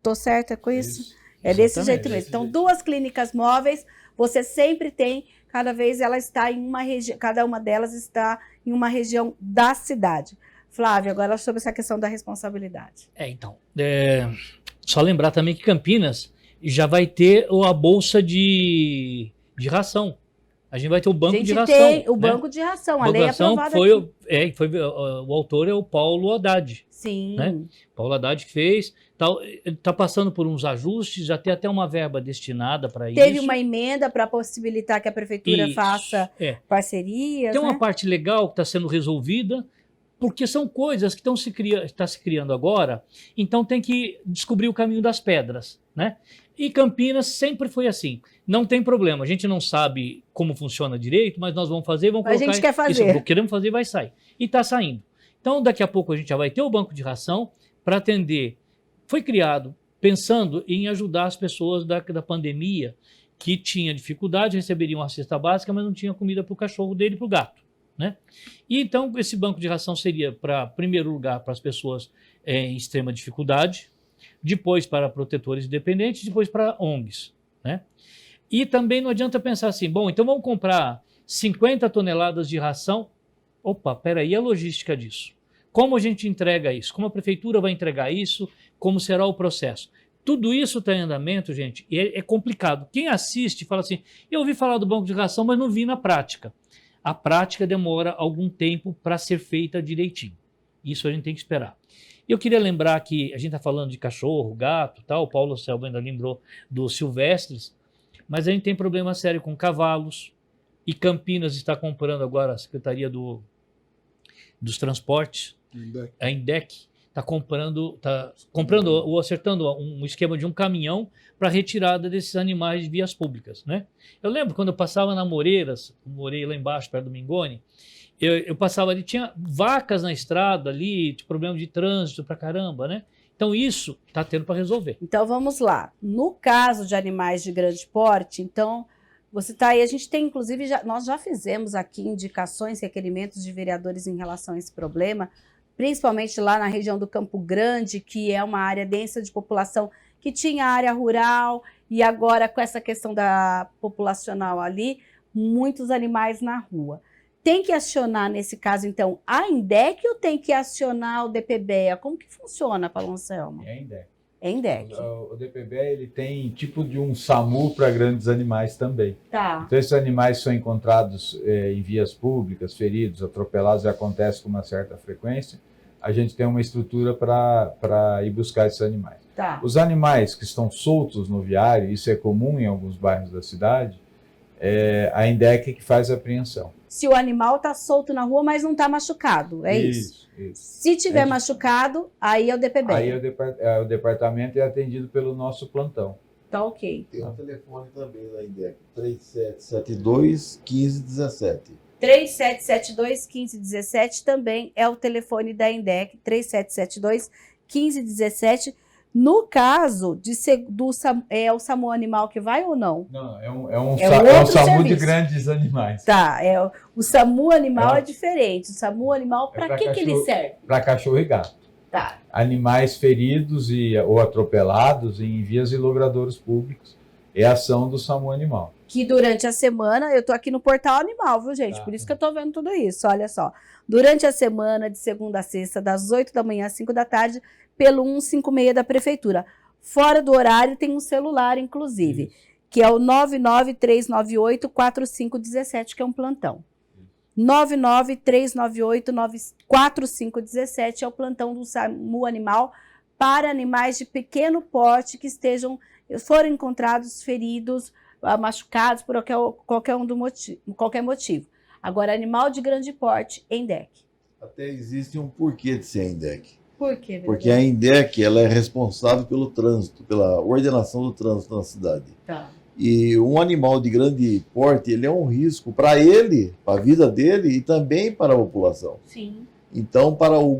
Tô certa com isso? É desse jeito mesmo. Então, 2 clínicas móveis, você sempre tem, cada vez ela está em uma região, cada uma delas está em uma região da cidade. Flávio, agora sobre essa questão da responsabilidade. Só lembrar também que Campinas já vai ter a bolsa de ração. A gente vai ter o banco de ração. Tem o banco de ração, a lei aprovada aqui. O autor é o Paulo Haddad. Sim. Né? Paulo Haddad que fez. Ele está passando por uns ajustes, já tem até uma verba destinada para isso. Teve uma emenda para possibilitar que a prefeitura faça parcerias. Tem uma parte legal que está sendo resolvida, porque são coisas que está se criando agora, então tem que descobrir o caminho das pedras, né? E Campinas sempre foi assim, não tem problema, a gente não sabe como funciona direito, mas nós vamos fazer, vamos colocar... A gente quer fazer. Isso, queremos fazer, vai sair. E está saindo. Então, daqui a pouco a gente já vai ter o banco de ração para atender. Foi criado pensando em ajudar as pessoas da pandemia que tinha dificuldade, receberiam uma cesta básica, mas não tinha comida para o cachorro dele e para o gato. Né? E então esse banco de ração seria, primeiro lugar, para as pessoas em extrema dificuldade, depois para protetores independentes, depois para ONGs, né? E também não adianta pensar assim, bom, então vamos comprar 50 toneladas de ração. Opa, peraí, a logística disso? Como a gente entrega isso? Como a prefeitura vai entregar isso? Como será o processo? Tudo isso está em andamento, gente, e é complicado. Quem assiste fala assim, eu ouvi falar do banco de ração, mas não vi na prática. A prática demora algum tempo para ser feita direitinho. Isso a gente tem que esperar. Eu queria lembrar que a gente está falando de cachorro, gato, tal. O Paulo Selva ainda lembrou dos silvestres, mas a gente tem problema sério com cavalos, e Campinas está comprando agora a Secretaria dos Transportes, a INDEC, está comprando ou acertando um esquema de um caminhão para retirada desses animais de vias públicas, né? Eu lembro quando eu passava na Moreiras, morei lá embaixo, perto do Mingoni, eu passava ali, tinha vacas na estrada ali, tinha problema de trânsito pra caramba, né? Então isso está tendo para resolver. Então vamos lá. No caso de animais de grande porte, então você está aí, a gente tem inclusive, nós já fizemos aqui indicações, requerimentos de vereadores em relação a esse problema, principalmente lá na região do Campo Grande, que é uma área densa de população, que tinha área rural, e agora com essa questão da populacional ali, muitos animais na rua. Tem que acionar, nesse caso, então, a INDEC ou tem que acionar o DPBEA? Como que funciona, Paulo Anselmo? É a INDEC. É INDEC. O DPBEA, ele tem tipo de um SAMU para grandes animais também. Tá. Então, esses animais são encontrados em vias públicas, feridos, atropelados, e acontece com uma certa frequência. A gente tem uma estrutura para ir buscar esses animais. Tá. Os animais que estão soltos no viário, isso é comum em alguns bairros da cidade, a INDEC que faz a apreensão. Se o animal está solto na rua, mas não está machucado, é isso? Isso. Se tiver machucado, aí é o DPBEA. Aí o departamento é atendido pelo nosso plantão. Tá ok. Tem um telefone também da INDEC, 3772-1517. 3772-1517 também é o telefone da INDEC, 3772-1517. No caso é o SAMU animal que vai ou não? Não, é um outro SAMU de serviço. grandes animais. Tá, o SAMU animal é diferente. O SAMU animal, para que ele serve? Para cachorro e gato. Tá. Animais feridos ou atropelados em vias e logradouros públicos. É a ação do SAMU animal. Que durante a semana, eu tô aqui no Portal Animal, viu, gente? Tá. Por isso que eu tô vendo tudo isso, olha só. Durante a semana, de segunda a sexta, das 8 da manhã às 5 da tarde, pelo 156 da Prefeitura. Fora do horário, tem um celular, inclusive, Isso. que é o 99398-4517, que é um plantão. 99398-4517 é o plantão do SAMU Animal para animais de pequeno porte que foram encontrados feridos, machucados por qualquer motivo. Agora, animal de grande porte, INDEC. Até existe um porquê de ser a INDEC. Por quê? Porque a INDEC ela é responsável pelo trânsito, pela ordenação do trânsito na cidade. Tá. E um animal de grande porte, ele é um risco para ele, para a vida dele e também para a população. Sim. Então, para o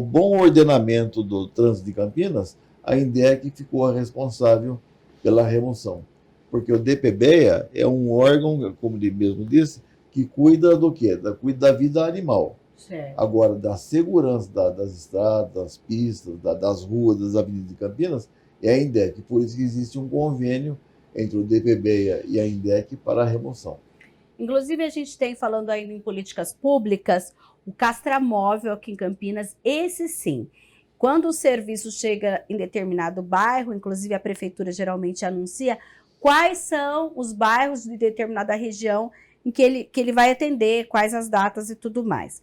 bom ordenamento do trânsito de Campinas, a INDEC ficou responsável pela remoção. Porque o DPBEA é um órgão, como ele mesmo disse, que cuida do quê? Cuida da vida animal. Certo. Agora, da segurança das estradas, das pistas, das ruas, das avenidas de Campinas, é a INDEC. Por isso que existe um convênio entre o DPBEA e a INDEC para a remoção. Inclusive, a gente tem, falando ainda em políticas públicas, o castramóvel aqui em Campinas, esse sim. Quando o serviço chega em determinado bairro, inclusive a prefeitura geralmente anuncia quais são os bairros de determinada região em que ele vai atender, quais as datas e tudo mais.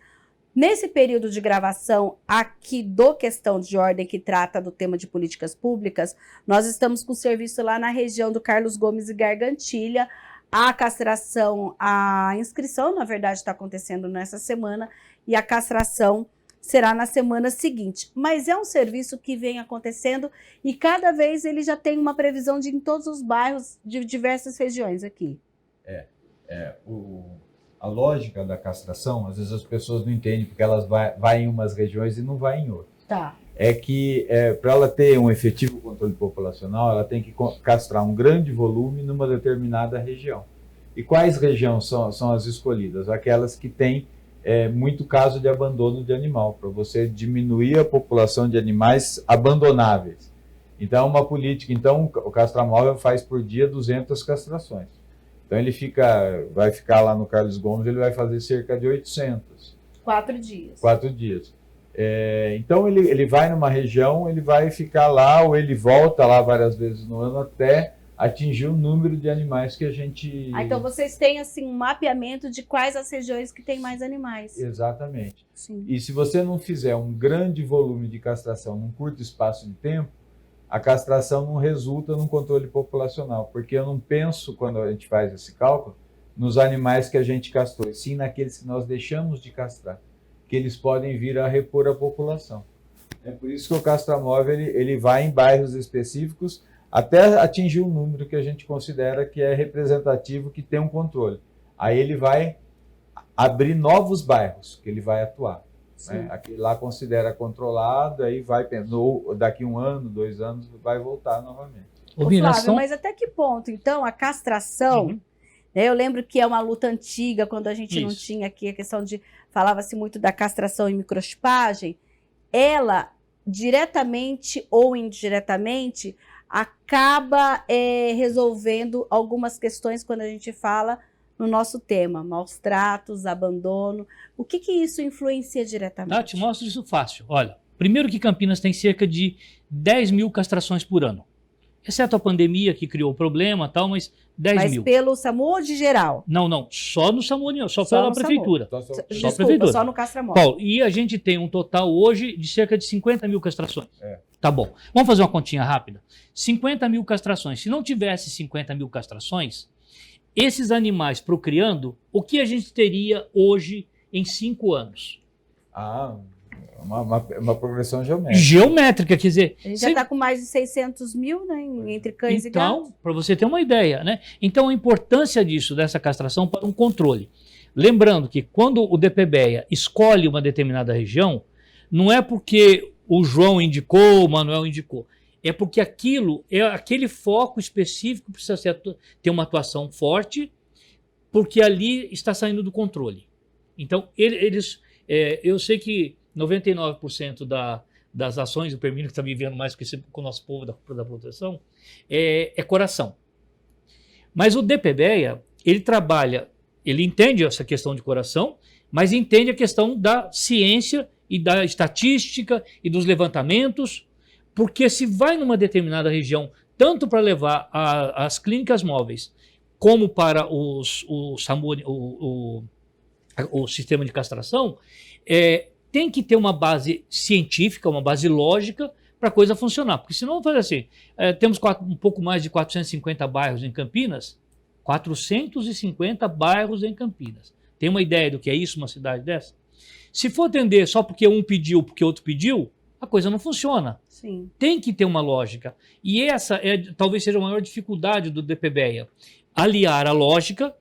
Nesse período de gravação aqui do Questão de Ordem, que trata do tema de políticas públicas, nós estamos com o serviço lá na região do Carlos Gomes e Gargantilha. A castração, a inscrição, na verdade, está acontecendo nessa semana e a castração será na semana seguinte. Mas é um serviço que vem acontecendo e cada vez ele já tem uma previsão de em todos os bairros de diversas regiões aqui. A lógica da castração, às vezes as pessoas não entendem porque elas vai em umas regiões e não vai em outras. Tá. É que para ela ter um efetivo controle populacional, ela tem que castrar um grande volume numa determinada região. E quais regiões são as escolhidas? Aquelas que têm muito caso de abandono de animal, para você diminuir a população de animais abandonáveis. Então, uma política. Então, o castramóvel faz por dia 200 castrações. Então, vai ficar lá no Carlos Gomes, ele vai fazer cerca de 800. 4 dias. 4 dias. Então, ele vai numa região, ele vai ficar lá, ou ele volta lá várias vezes no ano até atingir o número de animais que a gente... Então vocês têm assim um mapeamento de quais as regiões que tem mais animais. Exatamente. Sim. E se você não fizer um grande volume de castração num curto espaço de tempo, a castração não resulta num controle populacional, porque eu não penso, quando a gente faz esse cálculo, nos animais que a gente castrou, e sim naqueles que nós deixamos de castrar, que eles podem vir a repor a população. É por isso que o castramóvel ele vai em bairros específicos até atingir um número que a gente considera que é representativo, que tem um controle. Aí ele vai abrir novos bairros que ele vai atuar. Né? Aquele lá considera controlado, aí vai, daqui 1 ano, 2 anos, vai voltar novamente. Ô, Flávio, mas até que ponto, então, a castração, né, eu lembro que é uma luta antiga, quando a gente não tinha aqui a questão de, falava-se muito da castração e microchipagem, ela, diretamente ou indiretamente, acaba resolvendo algumas questões quando a gente fala no nosso tema, maus tratos, abandono. O que isso influencia diretamente? Te mostro isso fácil. Olha, primeiro que Campinas tem cerca de 10 mil castrações por ano. Exceto a pandemia que criou o problema, tal, mas 10 mil. Mas pelo SAMU ou de geral? Não, só no SAMU, só pela prefeitura. Desculpa, prefeitura. só no castramóvel. Paulo, e a gente tem um total hoje de cerca de 50 mil castrações. Tá bom. Vamos fazer uma continha rápida? 50 mil castrações. Se não tivesse 50 mil castrações, esses animais procriando, o que a gente teria hoje em 5 anos? Uma progressão geométrica. Geométrica, quer dizer... A gente já está com mais de 600 mil, né, entre cães e gatos. Então, para você ter uma ideia, né? Então, a importância dessa castração para um controle. Lembrando que quando o DPBEA escolhe uma determinada região, não é porque o João indicou, o Manuel indicou, é porque aquele foco específico precisa ter uma atuação forte, porque ali está saindo do controle. Então, eu sei que 99% das ações do Permínio, que está vivendo mais com o nosso povo da proteção, é coração. Mas o DPBEA, ele entende essa questão de coração, mas entende a questão da ciência e da estatística e dos levantamentos, porque se vai numa determinada região, tanto para levar as clínicas móveis, como para o sistema de castração, tem que ter uma base científica, uma base lógica para a coisa funcionar. Porque senão, faz assim, temos um pouco mais de 450 bairros em Campinas, 450 bairros em Campinas. Tem uma ideia do que é isso, uma cidade dessa? Se for atender só porque um pediu, porque outro pediu, a coisa não funciona. Sim. Tem que ter uma lógica. E essa talvez seja a maior dificuldade do DPBEA, aliar a lógica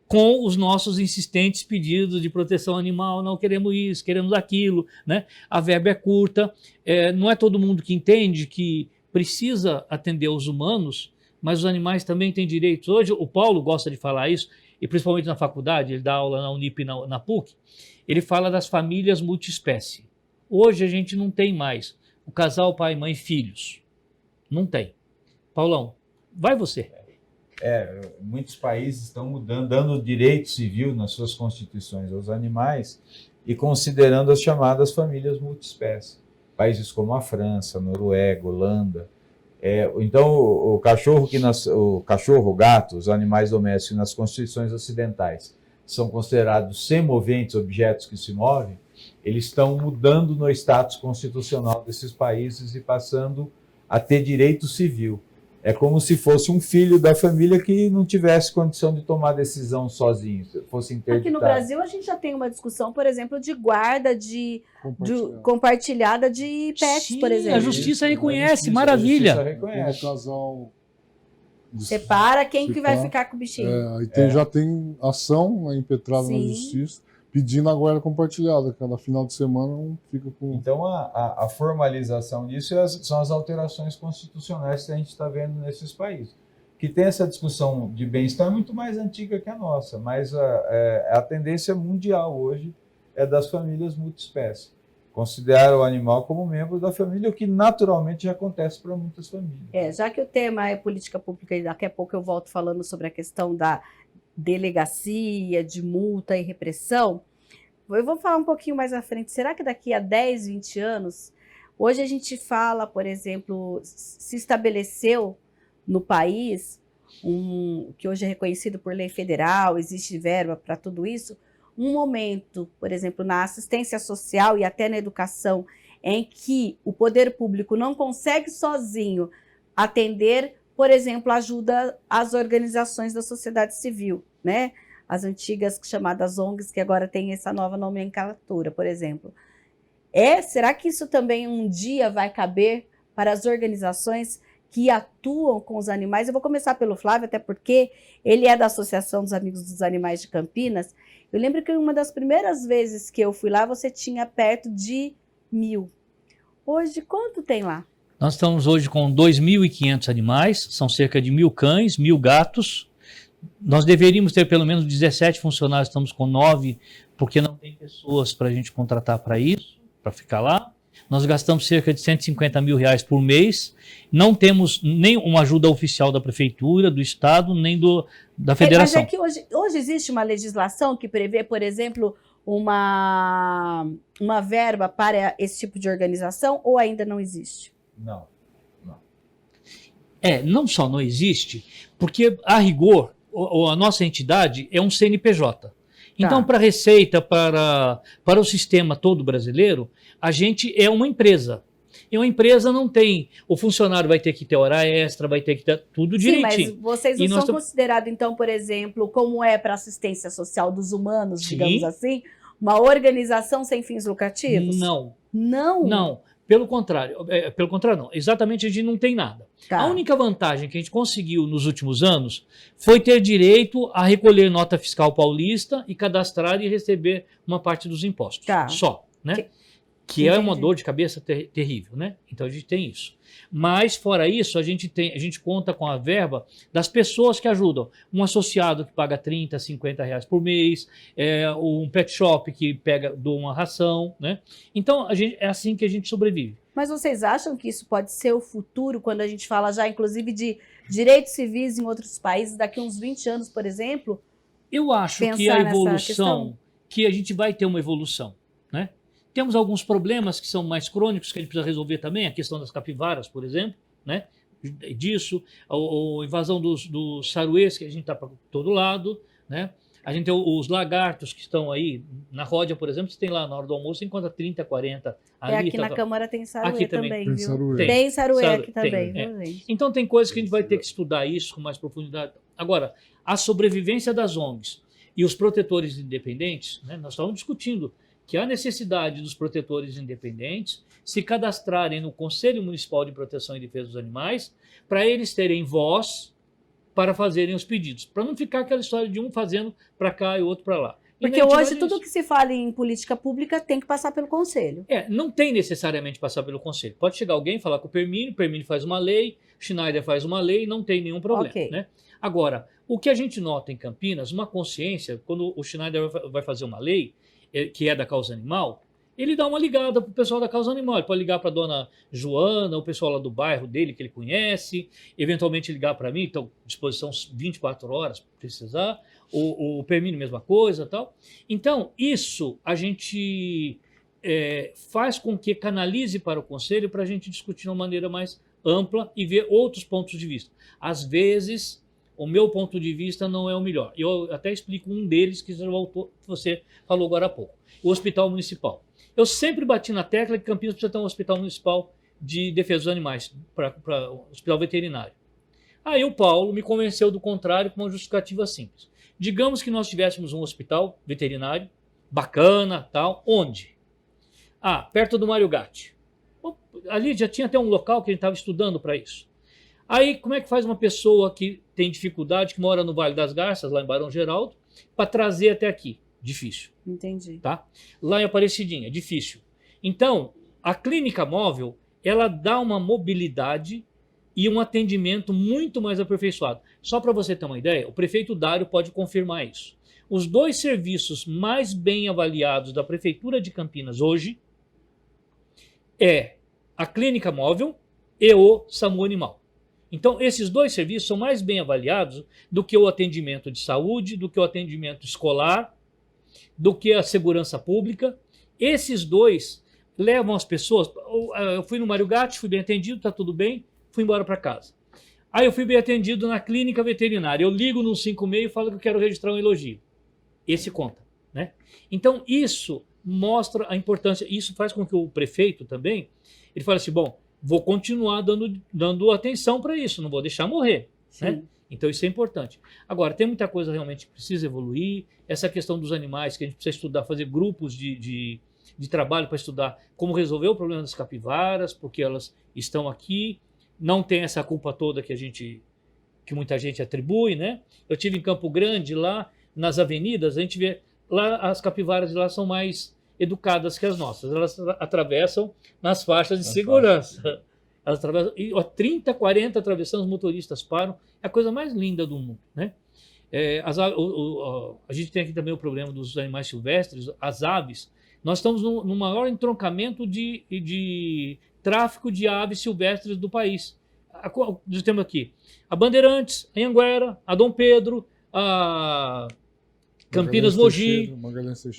com os nossos insistentes pedidos de proteção animal. Não queremos isso, queremos aquilo, né? A verba é curta, não é todo mundo que entende que precisa atender os humanos, mas os animais também têm direitos. Hoje o Paulo gosta de falar isso, e principalmente na faculdade, ele dá aula na Unip e na PUC, ele fala das famílias multiespécie. Hoje a gente não tem mais o casal pai, mãe, filhos. Não tem. Paulão, vai você. Muitos países estão mudando, dando direito civil nas suas constituições aos animais e considerando as chamadas famílias multiespécie. Países como a França, Noruega, Holanda. Então, o cachorro, o gato, os animais domésticos nas constituições ocidentais são considerados semoventes, objetos que se movem, eles estão mudando no status constitucional desses países e passando a ter direito civil. É como se fosse um filho da família que não tivesse condição de tomar decisão sozinho, fosse interditado. Aqui no Brasil a gente já tem uma discussão, por exemplo, de guarda compartilhada de pets, Sim, por exemplo. A justiça reconhece, maravilha. A justiça reconhece. O casal separa quem que vai ficar com o bichinho. Já tem ação impetrada na justiça pedindo a guarda compartilhada. Cada final de semana um fica com... Então, a formalização disso são as alterações constitucionais que a gente está vendo nesses países. Que tem essa discussão de bem-estar muito mais antiga que a nossa, mas a tendência mundial hoje é das famílias multiespécie. considera o animal como membro da família, o que naturalmente já acontece para muitas famílias. Já que o tema é política pública e daqui a pouco eu volto falando sobre a questão da delegacia, de multa e repressão, eu vou falar um pouquinho mais à frente. Será que daqui a 10, 20 anos, hoje a gente fala, por exemplo, se estabeleceu no país, que hoje é reconhecido por lei federal, existe verba para tudo isso, um momento, por exemplo, na assistência social e até na educação, em que o poder público não consegue sozinho atender, por exemplo, ajuda às organizações da sociedade civil, né? As antigas chamadas ONGs, que agora tem essa nova nomenclatura, por exemplo. Será que isso também um dia vai caber para as organizações que atuam com os animais? Eu vou começar pelo Flávio, até porque ele é da Associação dos Amigos dos Animais de Campinas. Eu lembro que uma das primeiras vezes que eu fui lá, você tinha perto de 1.000. Hoje, quanto tem lá? Nós estamos hoje com 2.500 animais, são cerca de 1.000 cães, 1.000 gatos. Nós deveríamos ter pelo menos 17 funcionários, estamos com 9, porque não tem pessoas para a gente contratar para isso, para ficar lá. Nós gastamos cerca de R$150 mil por mês. Não temos nem uma ajuda oficial da prefeitura, do estado, nem da federação. Mas é que hoje existe uma legislação que prevê, por exemplo, uma verba para esse tipo de organização, ou ainda não existe? Não. Não só não existe, porque a rigor, a nossa entidade é um CNPJ. Então, para a Receita, para o sistema todo brasileiro, a gente é uma empresa. E uma empresa não tem... O funcionário vai ter que ter hora extra, vai ter que ter tudo direitinho. Sim, mas vocês não são considerados, então, por exemplo, como é para a assistência social dos humanos, digamos assim, uma organização sem fins lucrativos? Não. Não? Não. Pelo contrário, não. Exatamente, a gente não tem nada. A única vantagem que a gente conseguiu nos últimos anos foi ter direito a recolher nota fiscal paulista e cadastrar e receber uma parte dos impostos. Só, né? Que é uma dor de cabeça terrível, né? Então a gente tem isso. Mas, fora isso, a gente conta com a verba das pessoas que ajudam. Um associado que paga R$30, R$50 por mês, um pet shop que doa uma ração, né? Então, é assim que a gente sobrevive. Mas vocês acham que isso pode ser o futuro, quando a gente fala já, inclusive, de direitos civis em outros países, daqui a uns 20 anos, por exemplo? Eu acho que a evolução, que a gente vai ter uma evolução, né? Temos alguns problemas que são mais crônicos que a gente precisa resolver também, a questão das capivaras, por exemplo, né? Disso, a invasão dos saruês, que a gente está para todo lado, né? A gente tem os lagartos que estão aí, na Ródia, por exemplo, você tem lá na hora do almoço, você encontra 30, 40 ali. Aqui na Câmara tem saruê aqui também, viu? Saruê. Tem saruê aqui também, viu, gente? Então tem coisas que a gente vai ter que estudar isso com mais profundidade. Agora, a sobrevivência das ONGs e os protetores independentes, né? Nós estamos discutindo que há necessidade dos protetores independentes se cadastrarem no Conselho Municipal de Proteção e Defesa dos Animais, para eles terem voz para fazerem os pedidos, para não ficar aquela história de um fazendo para cá e outro para lá. Porque hoje tudo que se fala em política pública tem que passar pelo Conselho. Não tem necessariamente passar pelo Conselho. Pode chegar alguém, falar com o Permínio faz uma lei, Schneider faz uma lei, não tem nenhum problema. Okay. Né? Agora, o que a gente nota em Campinas, uma consciência, quando o Schneider vai fazer uma lei, que é da causa animal, ele dá uma ligada para o pessoal da causa animal. Ele pode ligar para a dona Joana, o pessoal lá do bairro dele que ele conhece, eventualmente ligar para mim, então, disposição 24 horas, se precisar. O Permínio, mesma coisa, tal. Então, isso a gente faz com que canalize para o Conselho para a gente discutir de uma maneira mais ampla e ver outros pontos de vista. Às vezes, o meu ponto de vista não é o melhor. Eu até explico um deles que você falou agora há pouco. O Hospital Municipal. Eu sempre bati na tecla que Campinas precisa ter um Hospital Municipal de Defesa dos Animais, para Hospital Veterinário. Aí o Paulo me convenceu do contrário com uma justificativa simples. Digamos que nós tivéssemos um hospital veterinário, bacana, tal, onde? Perto do Mário Gatti. Ali já tinha até um local que a gente estava estudando para isso. Aí, como é que faz uma pessoa que tem dificuldade, que mora no Vale das Garças, lá em Barão Geraldo, para trazer até aqui? Difícil. Entendi. Tá? Lá em Aparecidinha, difícil. Então, a clínica móvel, ela dá uma mobilidade e um atendimento muito mais aperfeiçoado. Só para você ter uma ideia, o prefeito Dário pode confirmar isso. Os 2 serviços mais bem avaliados da Prefeitura de Campinas hoje é a clínica móvel e o SAMU Animal. Então, esses dois serviços são mais bem avaliados do que o atendimento de saúde, do que o atendimento escolar, do que a segurança pública. Esses dois levam as pessoas... Eu fui no Mário Gatti, fui bem atendido, está tudo bem, fui embora para casa. Aí eu fui bem atendido na clínica veterinária. Eu ligo no 56 e falo que eu quero registrar um elogio. Esse conta, né? Então, isso mostra a importância. Isso faz com que o prefeito também, ele fale assim, bom, vou continuar dando atenção para isso, não vou deixar morrer, né? Então isso é importante. Agora, tem muita coisa realmente que precisa evoluir, essa questão dos animais, que a gente precisa estudar, fazer grupos de trabalho para estudar como resolver o problema das capivaras, porque elas estão aqui, não tem essa culpa toda que muita gente atribui, né? Eu tive em Campo Grande, lá nas avenidas, a gente vê, lá as capivaras de lá são mais educadas que as nossas, elas atravessam nas faixas de segurança. Elas atravessam, e 30, 40 atravessando, os motoristas param, é a coisa mais linda do mundo, né? A gente tem aqui também o problema dos animais silvestres, as aves. Nós estamos no maior entroncamento de tráfico de aves silvestres do país. Temos aqui a Bandeirantes, a Anhanguera, a Dom Pedro, a Campinas, Mogi,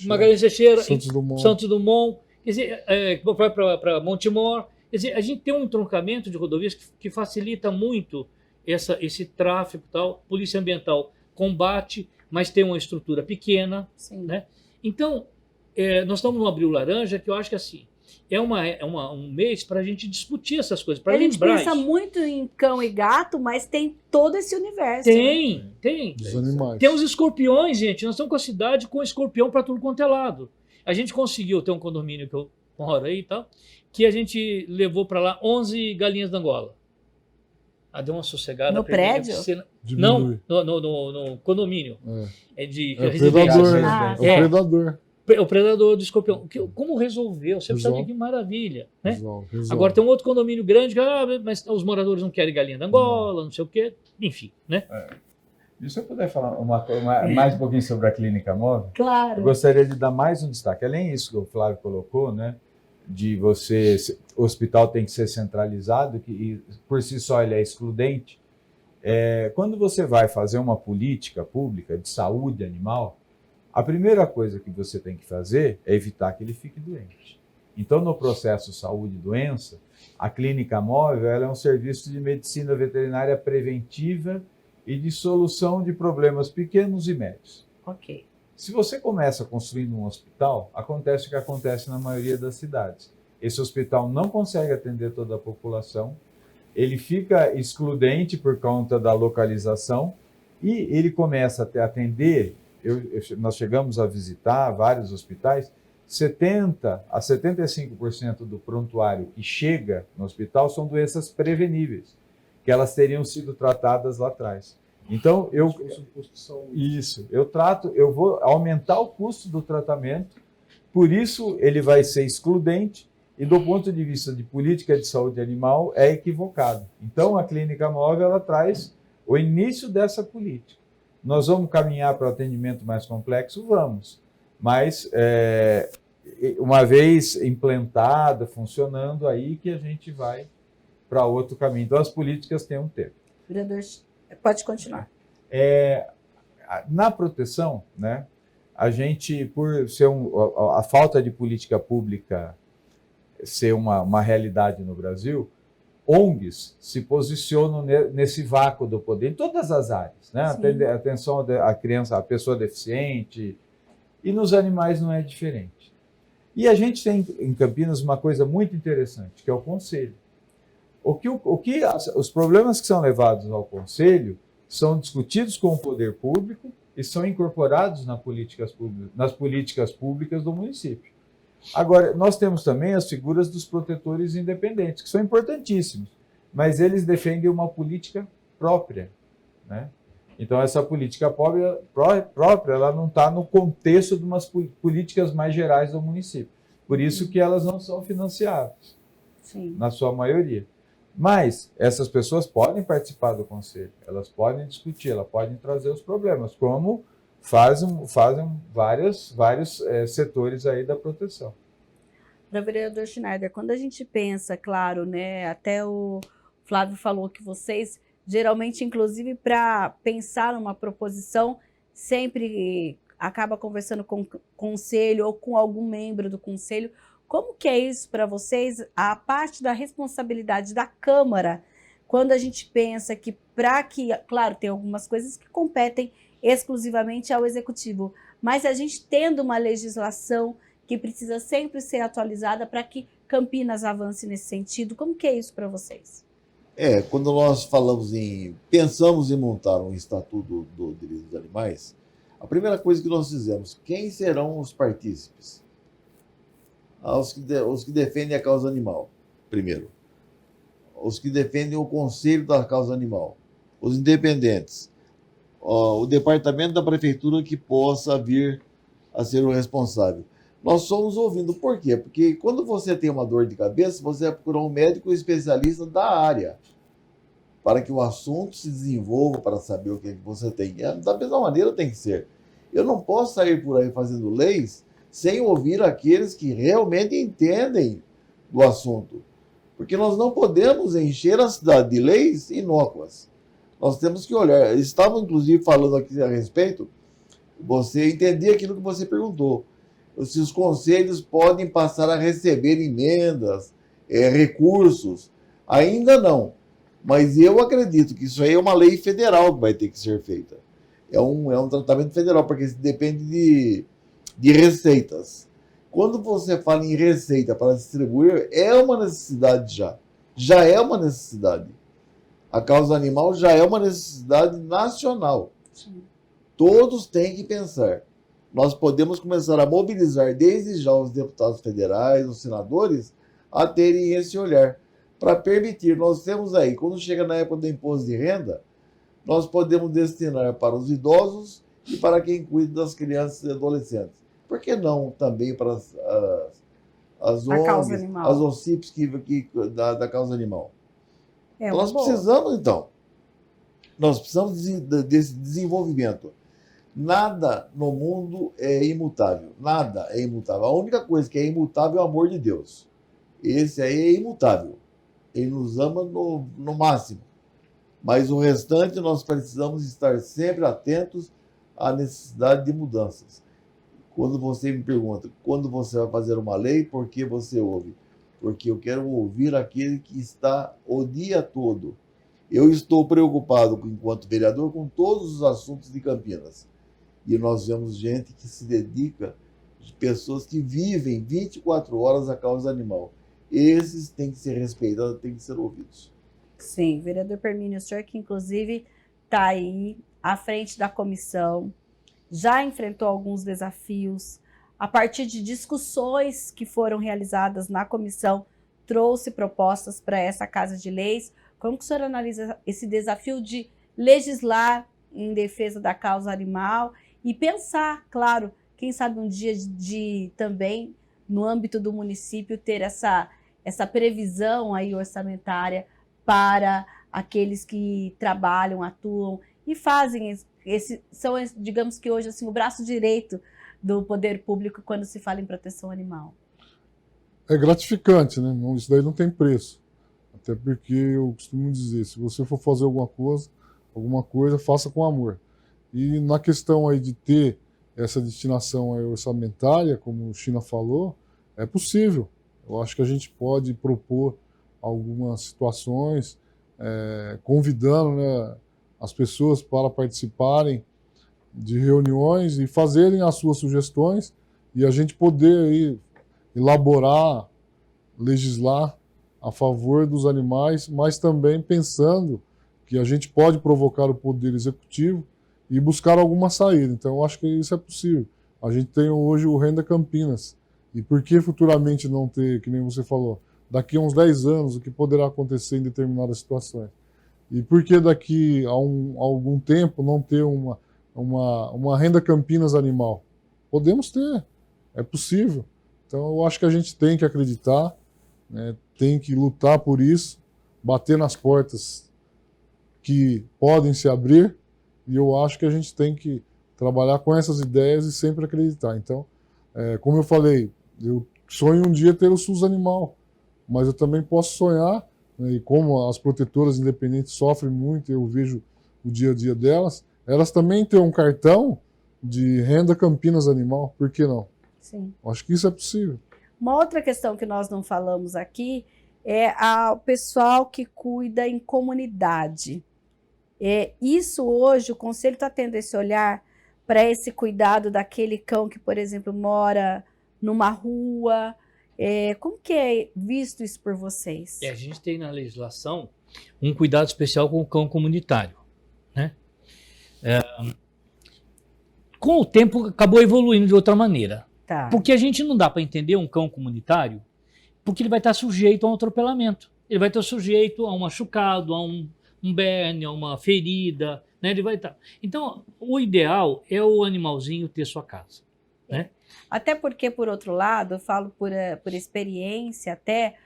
Magalhães Teixeira, Santos Dumont, quer dizer, vai para Montemor. Quer dizer, a gente tem um entroncamento de rodovias que facilita muito esse tráfego, tal. Polícia Ambiental combate, mas tem uma estrutura pequena, né? Então, nós estamos no Abril Laranja, que eu acho que assim, é um mês para a gente discutir essas coisas, para lembrar. A gente pensa muito em cão e gato, mas tem todo esse universo. Tem. Os animais. Tem os escorpiões, gente. Nós estamos com a cidade com escorpião para tudo quanto é lado. A gente conseguiu ter um condomínio que eu moro aí e tal, que a gente levou para lá 11 galinhas da Angola. Deu uma sossegada. No prédio? Não, no condomínio. É É o predador. Ah, É o predador. O predador do escorpião. Como resolveu? Você precisa de que maravilha, né? Resolve. Agora tem um outro condomínio grande que mas os moradores não querem galinha da Angola, não sei o quê. Enfim, né? E se eu puder falar mais um pouquinho sobre a clínica móvel, Claro. eu gostaria de dar mais um destaque. Além disso que o Flávio colocou, né, de o hospital tem que ser centralizado, e por si só ele é excludente. Quando você vai fazer uma política pública de saúde animal, a primeira coisa que você tem que fazer é evitar que ele fique doente. Então, no processo saúde e doença, a clínica móvel ela é um serviço de medicina veterinária preventiva e de solução de problemas pequenos e médios. Ok. Se você começa construindo um hospital, acontece o que acontece na maioria das cidades. Esse hospital não consegue atender toda a população, ele fica excludente por conta da localização e ele começa a atender... Nós chegamos a visitar vários hospitais, 70% a 75% do prontuário que chega no hospital são doenças preveníveis, que elas teriam sido tratadas lá atrás. Então, eu vou aumentar o custo do tratamento, por isso ele vai ser excludente e do ponto de vista de política de saúde animal é equivocado. Então, a clínica móvel ela traz o início dessa política. Nós vamos caminhar para o atendimento mais complexo? Vamos. Mas, uma vez implantada, funcionando, aí que a gente vai para outro caminho. Então, as políticas têm um tempo. Vereador, pode continuar. Na proteção, né, a gente, por ser a falta de política pública ser uma realidade no Brasil, ONGs se posicionam nesse vácuo do poder, em todas as áreas, né? Atenção à criança, à pessoa deficiente, e nos animais não é diferente. E a gente tem em Campinas uma coisa muito interessante, que é o conselho. Os problemas que são levados ao conselho são discutidos com o poder público e são incorporados nas políticas públicas do município. Agora, nós temos também as figuras dos protetores independentes, que são importantíssimos, mas eles defendem uma política própria, né? Então, essa política própria ela não está no contexto de umas políticas mais gerais do município. Por isso que elas não são financiadas, na sua maioria. Mas essas pessoas podem participar do conselho, elas podem discutir, elas podem trazer os problemas, como fazem vários setores aí da proteção. Para vereador Schneider, quando a gente pensa, claro, né, até o Flávio falou que vocês, geralmente, inclusive, para pensar numa proposição, sempre acaba conversando com o conselho ou com algum membro do conselho. Como que é isso para vocês, a parte da responsabilidade da Câmara, quando a gente pensa que, claro, tem algumas coisas que competem exclusivamente ao Executivo, mas a gente tendo uma legislação que precisa sempre ser atualizada para que Campinas avance nesse sentido. Como que é isso para vocês? Quando nós pensamos em montar um estatuto do direito dos animais, a primeira coisa que nós fizemos, quem serão os partícipes? Os que defendem a causa animal, primeiro. Os que defendem o conselho da causa animal. Os independentes. O departamento da prefeitura que possa vir a ser o responsável. Nós somos ouvindo. Por quê? Porque quando você tem uma dor de cabeça, você vai procurar um médico especialista da área para que o assunto se desenvolva, para saber o que você tem. Da mesma maneira tem que ser. Eu não posso sair por aí fazendo leis sem ouvir aqueles que realmente entendem do assunto. Porque nós não podemos encher a cidade de leis inócuas. Nós temos que olhar. Estavam, inclusive, falando aqui a respeito, você entender aquilo que você perguntou. Se os conselhos podem passar a receber emendas, recursos. Ainda não. Mas eu acredito que isso aí é uma lei federal que vai ter que ser feita. É um tratamento federal, porque depende de receitas. Quando você fala em receita para distribuir, é uma necessidade já. Já é uma necessidade. A causa animal já é uma necessidade nacional. Sim. Todos têm que pensar. Nós podemos começar a mobilizar desde já os deputados federais, os senadores, a terem esse olhar para permitir. Nós temos aí, quando chega na época do imposto de renda, nós podemos destinar para os idosos e para quem cuida das crianças e adolescentes. Por que não também para as ONGs, as OCIPs da causa animal? Nós precisamos, então. Nós precisamos desse desenvolvimento. Nada no mundo é imutável. Nada é imutável. A única coisa que é imutável é o amor de Deus. Esse aí é imutável. Ele nos ama no máximo. Mas o restante nós precisamos estar sempre atentos à necessidade de mudanças. Quando você me pergunta, quando você vai fazer uma lei, por que você ouve? Porque eu quero ouvir aquele que está o dia todo. Eu estou preocupado, enquanto vereador, com todos os assuntos de Campinas. E nós vemos gente que se dedica, pessoas que vivem 24 horas a causa animal. Esses têm que ser respeitados, têm que ser ouvidos. Sim, vereador Permínio, o senhor que inclusive está aí à frente da comissão, já enfrentou alguns desafios, a partir de discussões que foram realizadas na comissão, trouxe propostas para essa Casa de Leis. Como que o senhor analisa esse desafio de legislar em defesa da causa animal e pensar, claro, quem sabe um dia de também, no âmbito do município, ter essa previsão aí orçamentária para aqueles que trabalham, atuam e fazem são, digamos que hoje, assim, o braço direito do poder público quando se fala em proteção animal? É gratificante, né? Isso daí não tem preço. Até porque eu costumo dizer, se você for fazer alguma coisa, faça com amor. E na questão aí de ter essa destinação aí orçamentária, como o China falou, é possível. Eu acho que a gente pode propor algumas situações, convidando, né, as pessoas para participarem de reuniões e fazerem as suas sugestões e a gente poder aí elaborar, legislar a favor dos animais, mas também pensando que a gente pode provocar o poder executivo e buscar alguma saída. Então, eu acho que isso é possível. A gente tem hoje o Renda Campinas. E por que futuramente não ter, que nem você falou, daqui a uns 10 anos, o que poderá acontecer em determinadas situações? E por que daqui a algum tempo não ter uma Renda Campinas animal? Podemos ter, é possível. Então, eu acho que a gente tem que acreditar, né, tem que lutar por isso, bater nas portas que podem se abrir, e eu acho que a gente tem que trabalhar com essas ideias e sempre acreditar. Então, como eu falei, eu sonho um dia ter o SUS animal, mas eu também posso sonhar, né, e como as protetoras independentes sofrem muito, eu vejo o dia a dia delas, elas também têm um cartão de renda Campinas Animal, por que não? Sim. Acho que isso é possível. Uma outra questão que nós não falamos aqui é o pessoal que cuida em comunidade. Isso hoje, o Conselho está tendo esse olhar para esse cuidado daquele cão que, por exemplo, mora numa rua. Como que é visto isso por vocês? A gente tem na legislação um cuidado especial com o cão comunitário, né? Com o tempo acabou evoluindo de outra maneira. Tá. Porque a gente não dá para entender um cão comunitário porque ele vai estar sujeito a um atropelamento. Ele vai estar sujeito a um machucado, a um berne, a uma ferida, né? Ele vai estar. Então, o ideal é o animalzinho ter sua casa, né? Até porque, por outro lado, eu falo por experiência até,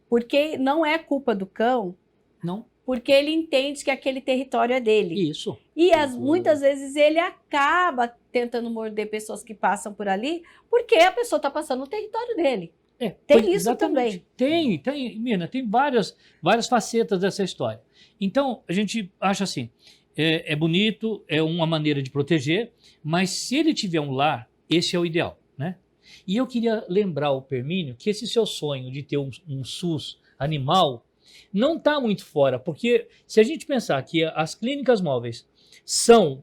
porque não é culpa do cão, Não? porque ele entende que aquele território é dele. Isso. E muitas vezes ele acaba tentando morder pessoas que passam por ali, porque a pessoa está passando no território dele. Tem isso também. Tem, Mirna, tem várias facetas dessa história. Então, a gente acha assim, é bonito, é uma maneira de proteger, mas se ele tiver um lar, esse é o ideal, né? E eu queria lembrar ao Permínio que esse seu sonho de ter um SUS animal não está muito fora, porque se a gente pensar que as clínicas móveis são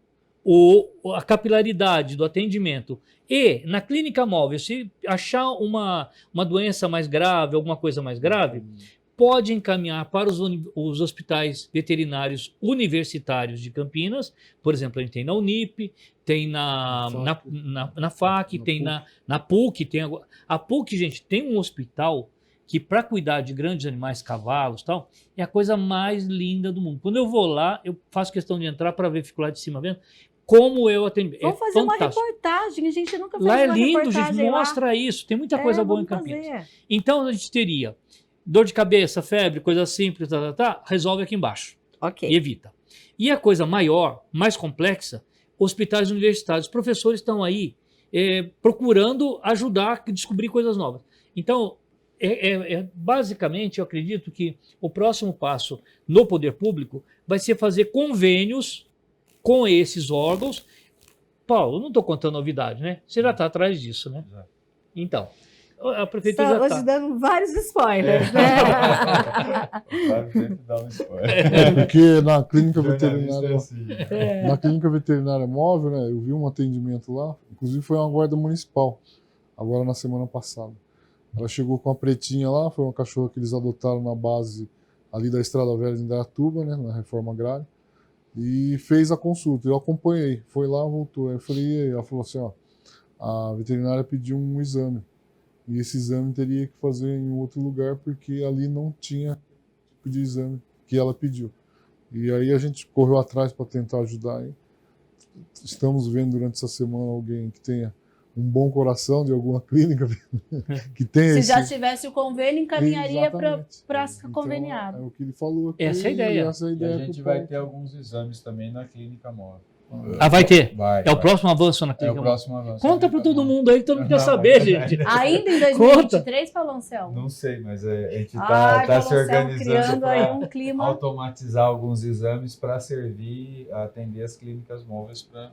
a capilaridade do atendimento e na clínica móvel, se achar uma doença mais grave, alguma coisa mais grave, pode encaminhar para os hospitais veterinários universitários de Campinas. Por exemplo, a gente tem na Unip, tem na FAC, tem na PUC. A PUC, gente, tem um hospital que para cuidar de grandes animais, cavalos e tal, é a coisa mais linda do mundo. Quando eu vou lá, eu faço questão de entrar para ver, fico lá de cima vendo como eu atendo. Vamos fazer uma reportagem, a gente nunca fez lá uma lindo, reportagem gente, mostra isso, tem muita coisa boa em Campinas. Fazer. Então a gente teria dor de cabeça, febre, coisa simples, resolve aqui embaixo. Ok. E evita. E a coisa maior, mais complexa, hospitais universitários. Os professores estão aí procurando ajudar a descobrir coisas novas. Então, basicamente, eu acredito que o próximo passo no poder público vai ser fazer convênios com esses órgãos. Paulo, eu não estou contando novidade, né? Você já está atrás disso, né? Exato. Então, a prefeitura Estamos já está. dando vários spoilers, né? Claro, sempre dá um spoiler. Porque na clínica Jornalista veterinária, é assim, né? na clínica veterinária móvel, né, eu vi um atendimento lá, inclusive foi uma guarda municipal, agora na semana passada. Ela chegou com a pretinha lá, foi uma cachorra que eles adotaram na base ali da Estrada Velha de Indaiatuba, né, na reforma agrária, e fez a consulta. Eu acompanhei, foi lá, voltou. Aí eu falei, e aí? Ela falou assim, ó, a veterinária pediu um exame, e esse exame teria que fazer em outro lugar, porque ali não tinha tipo de exame que ela pediu. E aí a gente correu atrás para tentar ajudar. E estamos vendo durante essa semana alguém que tenha um bom coração de alguma clínica que tenha Se esse... já tivesse o convênio, encaminharia para Então, conveniado. é o que ele falou aqui. Essa é a ideia. Essa é a E ideia a que gente o vai Paulo ter alguns exames também na clínica móvel. Vai ter? Vai, É o vai. próximo avanço na É o clínica. próximo avanço. Conta para todo mundo aí que todo mundo quer Não, saber, mas- gente. Ainda em 2023, Paulo Anselmo? Não sei, mas a gente Ai, está Paulo se Anselmo organizando criando aí para um clima. automatizar alguns exames para servir a atender as clínicas móveis para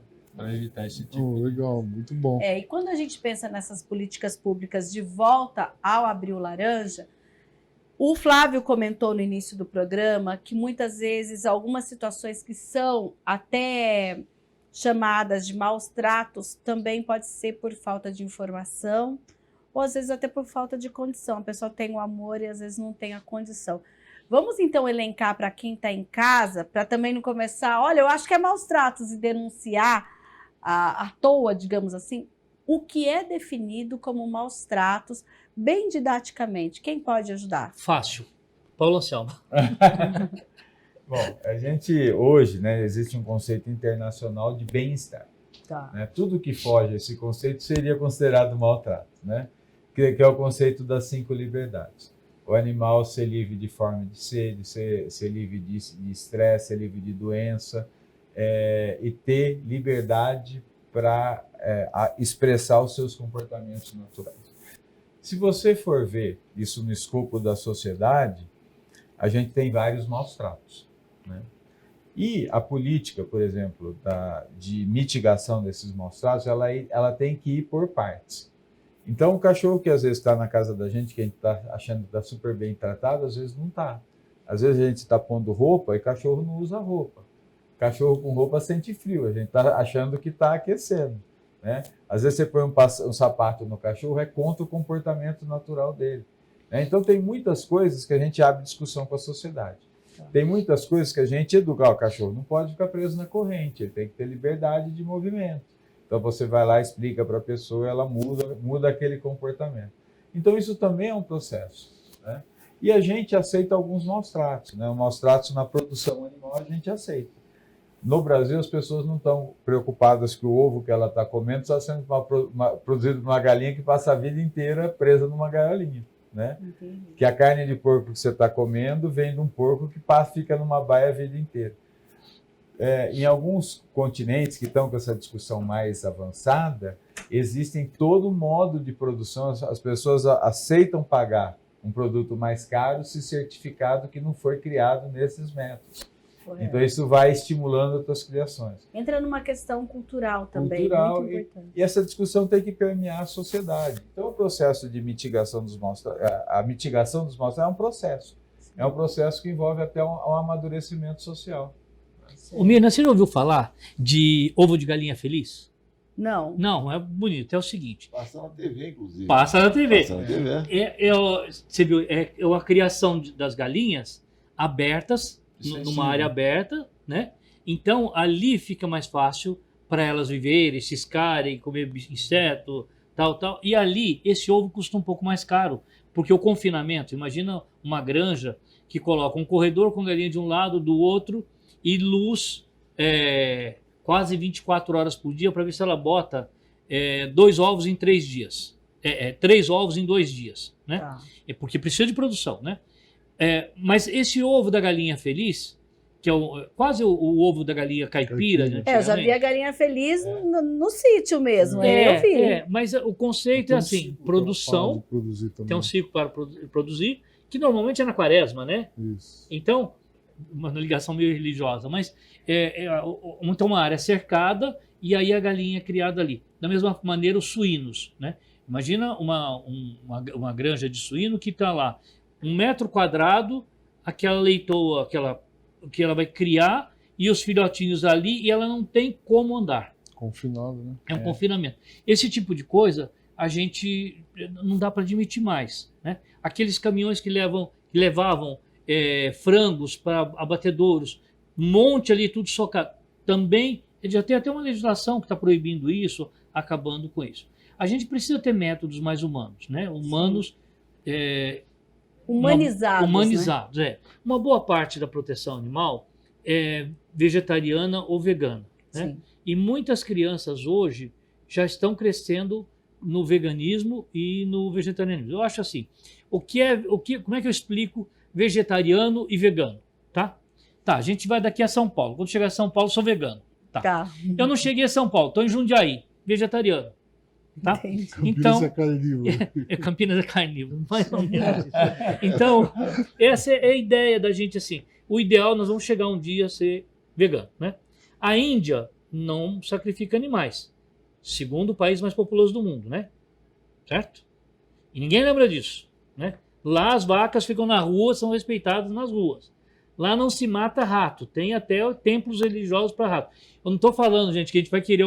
evitar esse tipo Oh, de... legal, muito bom. E quando a gente pensa nessas políticas públicas de volta ao Abril Laranja, o Flávio comentou no início do programa que muitas vezes algumas situações que são até chamadas de maus tratos também pode ser por falta de informação ou às vezes até por falta de condição. A pessoa tem o amor e às vezes não tem a condição. Vamos então elencar para quem está em casa, para também não começar, olha, eu acho que é maus tratos e denunciar à toa, digamos assim, o que é definido como maus tratos, bem didaticamente. Quem pode ajudar? Fácil. Paulo Anselmo. Bom, a gente hoje, né, existe um conceito internacional de bem-estar. Tá. Né? Tudo que foge a esse conceito seria considerado maltrato, né? Que é o conceito das 5 liberdades. O animal ser livre de fome de sede, ser livre de estresse, ser livre de doença, e ter liberdade para expressar os seus comportamentos naturais. Se você for ver isso no escopo da sociedade, a gente tem vários maus tratos, né? E a política, por exemplo, de mitigação desses maus tratos, ela tem que ir por partes. Então, o cachorro que às vezes está na casa da gente, que a gente está achando que está super bem tratado, às vezes não está. Às vezes a gente está pondo roupa e cachorro não usa roupa. Cachorro com roupa sente frio, a gente está achando que está aquecendo, né? Às vezes você põe um sapato no cachorro, é contra o comportamento natural dele, né? Então, tem muitas coisas que a gente abre discussão com a sociedade. Tem muitas coisas que a gente educa. O cachorro não pode ficar preso na corrente, ele tem que ter liberdade de movimento. Então você vai lá, explica para a pessoa, ela muda aquele comportamento. Então isso também é um processo, né? E a gente aceita alguns maus tratos, né? Os maus tratos na produção animal a gente aceita. No Brasil as pessoas não estão preocupadas que o ovo que ela está comendo está sendo produzido por uma galinha que passa a vida inteira presa numa gaiolinha, né? Entendi. Que a carne de porco que você está comendo vem de um porco que fica numa baia a vida inteira. Em alguns continentes que estão com essa discussão mais avançada, existem todo modo de produção, as pessoas aceitam pagar um produto mais caro se certificado que não foi criado nesses métodos. Correto. Então isso vai estimulando outras criações. Entra numa questão cultural também, Cultural, muito importante. E essa discussão tem que permear a sociedade. Então o processo de mitigação dos maus tratos, a mitigação dos maus tratos é um processo. É um processo que envolve até um amadurecimento social. Ô, Mirna, você já ouviu falar de ovo de galinha feliz? Não. Não, é bonito. É o seguinte. Passa na TV, inclusive. Passa na TV. Passa na TV. Você viu, é a criação das galinhas abertas, numa área aberta, né? Então, ali fica mais fácil para elas viverem, ciscarem, comer inseto, tal. E ali, esse ovo custa um pouco mais caro, porque o confinamento, imagina uma granja que coloca um corredor com galinha de um lado, do outro, e luz quase 24 horas por dia para ver se ela bota 2 ovos em 3 dias. 3 ovos em 2 dias, né? Tá. Porque precisa de produção, né? Mas esse ovo da galinha feliz, que é quase o ovo da galinha caipira, né, Eu já vi a galinha feliz no sítio mesmo, eu vi. mas o conceito é assim, produção, tem um ciclo para produzir, que normalmente é na quaresma, né? Isso. Então, uma ligação meio religiosa, mas então uma área cercada e aí a galinha é criada ali. Da mesma maneira os suínos, né? Imagina uma granja de suíno que está lá, 1 metro quadrado, aquela leitoa que ela vai criar e os filhotinhos ali e ela não tem como andar. Confinado, né? É um confinamento. Esse tipo de coisa a gente não dá para admitir mais, né? Aqueles caminhões que levavam frangos para abatedouros, um monte ali, tudo socado. Também, já tem até uma legislação que está proibindo isso, acabando com isso. A gente precisa ter métodos mais humanos, né? Humanos... Humanizados. Humanizados, Uma boa parte da proteção animal é vegetariana ou vegana, né? Sim. E muitas crianças hoje já estão crescendo no veganismo e no vegetarianismo. Eu acho assim, como é que eu explico vegetariano e vegano, tá? Tá, a gente vai daqui a São Paulo. Quando chegar a São Paulo, sou vegano. Tá. Eu não cheguei a São Paulo, estou em Jundiaí, vegetariano. Tá? Campinas é carnívoro. Campinas é carnívoro, mais ou menos isso. Então, essa é a ideia da gente assim. O ideal, nós vamos chegar um dia a ser vegano, né? A Índia não sacrifica animais. Segundo o país mais populoso do mundo, né? Certo? E ninguém lembra disso, né? Lá as vacas ficam na rua, são respeitadas nas ruas. Lá não se mata rato, tem até templos religiosos para rato. Eu não estou falando, gente, que a gente vai querer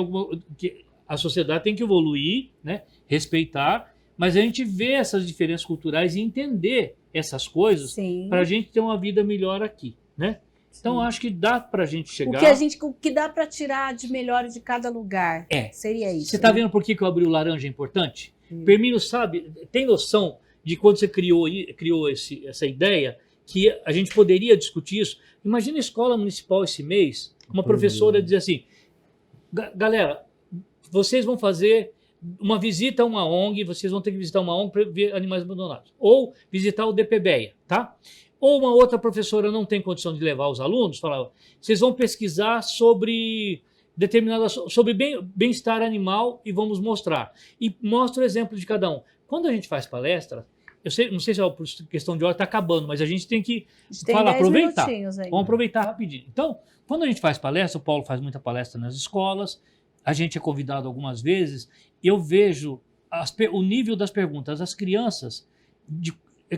que a sociedade tem que evoluir, né? Respeitar, mas a gente vê essas diferenças culturais e entender essas coisas para a gente ter uma vida melhor aqui, né? Então, acho que dá para a gente chegar... O que dá para tirar de melhor de cada lugar seria isso. Você está vendo por que eu abri o laranja é importante? Permino, sabe, tem noção de quando você criou essa ideia, que a gente poderia discutir isso? Imagina a escola municipal esse mês, uma professora dizer assim, galera, vocês vão fazer uma visita a uma ONG, vocês vão ter que visitar uma ONG para ver animais abandonados. Ou visitar o DPBEA, tá? Ou uma outra professora não tem condição de levar os alunos, falava, vocês vão pesquisar sobre bem-estar animal e vamos mostrar. E mostra o exemplo de cada um. quando a gente faz palestra, não sei se é por questão de hora está acabando, mas a gente tem que A gente tem 10 aproveitar. minutinhos aí. Vamos aproveitar rapidinho. Então, quando a gente faz palestra, o Paulo faz muita palestra nas escolas, a gente é convidado algumas vezes, eu vejo o nível das perguntas. As crianças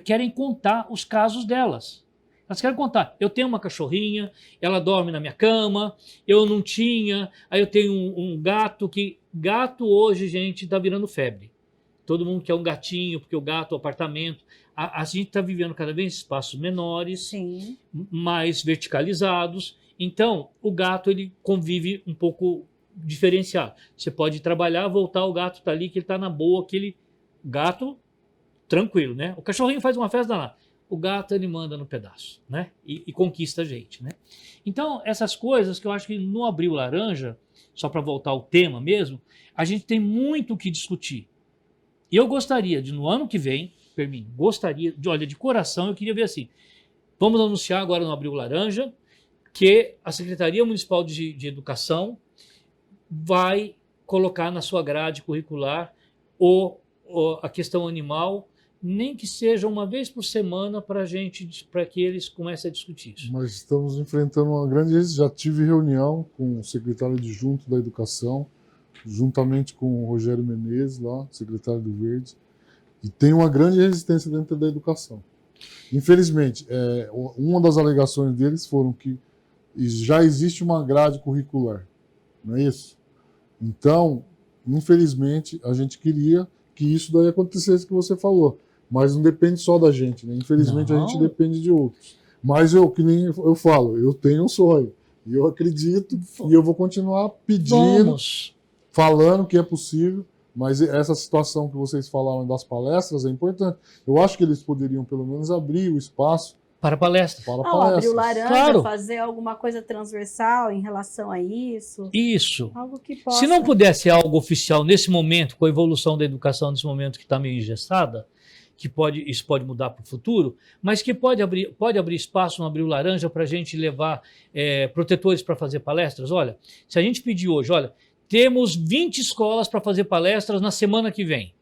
querem contar os casos delas. Elas querem contar. Eu tenho uma cachorrinha, ela dorme na minha cama, eu não tinha, aí eu tenho um gato que... Gato hoje, gente, está virando febre. Todo mundo quer um gatinho, porque o gato, o apartamento... A gente está vivendo cada vez espaços menores, Sim. mais verticalizados. Então, o gato ele convive um pouco diferenciado. Você pode trabalhar, voltar, o gato está ali, que ele está na boa, aquele gato tranquilo, né? O cachorrinho faz uma festa danada. O gato ele manda no pedaço, né? E conquista a gente, né? Então, essas coisas que eu acho que no Abril Laranja, só para voltar ao tema mesmo, a gente tem muito o que discutir. E eu gostaria de, no ano que vem, Firmino, olha, de coração, eu queria ver assim, vamos anunciar agora no Abril Laranja que a Secretaria Municipal de Educação vai colocar na sua grade curricular a questão animal, nem que seja uma vez por semana para que eles comecem a discutir isso. Mas estamos enfrentando uma grande resistência. Já tive reunião com o secretário adjunto da Educação, juntamente com o Rogério Menezes, lá, secretário do Verde, e tem uma grande resistência dentro da educação. Infelizmente, uma das alegações deles foram que já existe uma grade curricular, não é isso? Então, infelizmente, a gente queria que isso daí acontecesse que você falou, mas não depende só da gente, né? Infelizmente Não. a gente depende de outros. Mas que nem eu falo, eu tenho um sonho, e eu acredito, e eu vou continuar pedindo, falando que é possível, mas essa situação que vocês falaram das palestras é importante. Eu acho que eles poderiam pelo menos abrir o espaço para palestras. Abrir o laranja, Claro. fazer alguma coisa transversal em relação a isso. Isso. Algo que possa... Se não pudesse algo oficial nesse momento, com a evolução da educação nesse momento que está meio engessada, isso pode mudar para o futuro, mas que pode abrir espaço no Abril Laranja para a gente levar protetores para fazer palestras. Olha, se a gente pedir hoje, olha, temos 20 escolas para fazer palestras na semana que vem.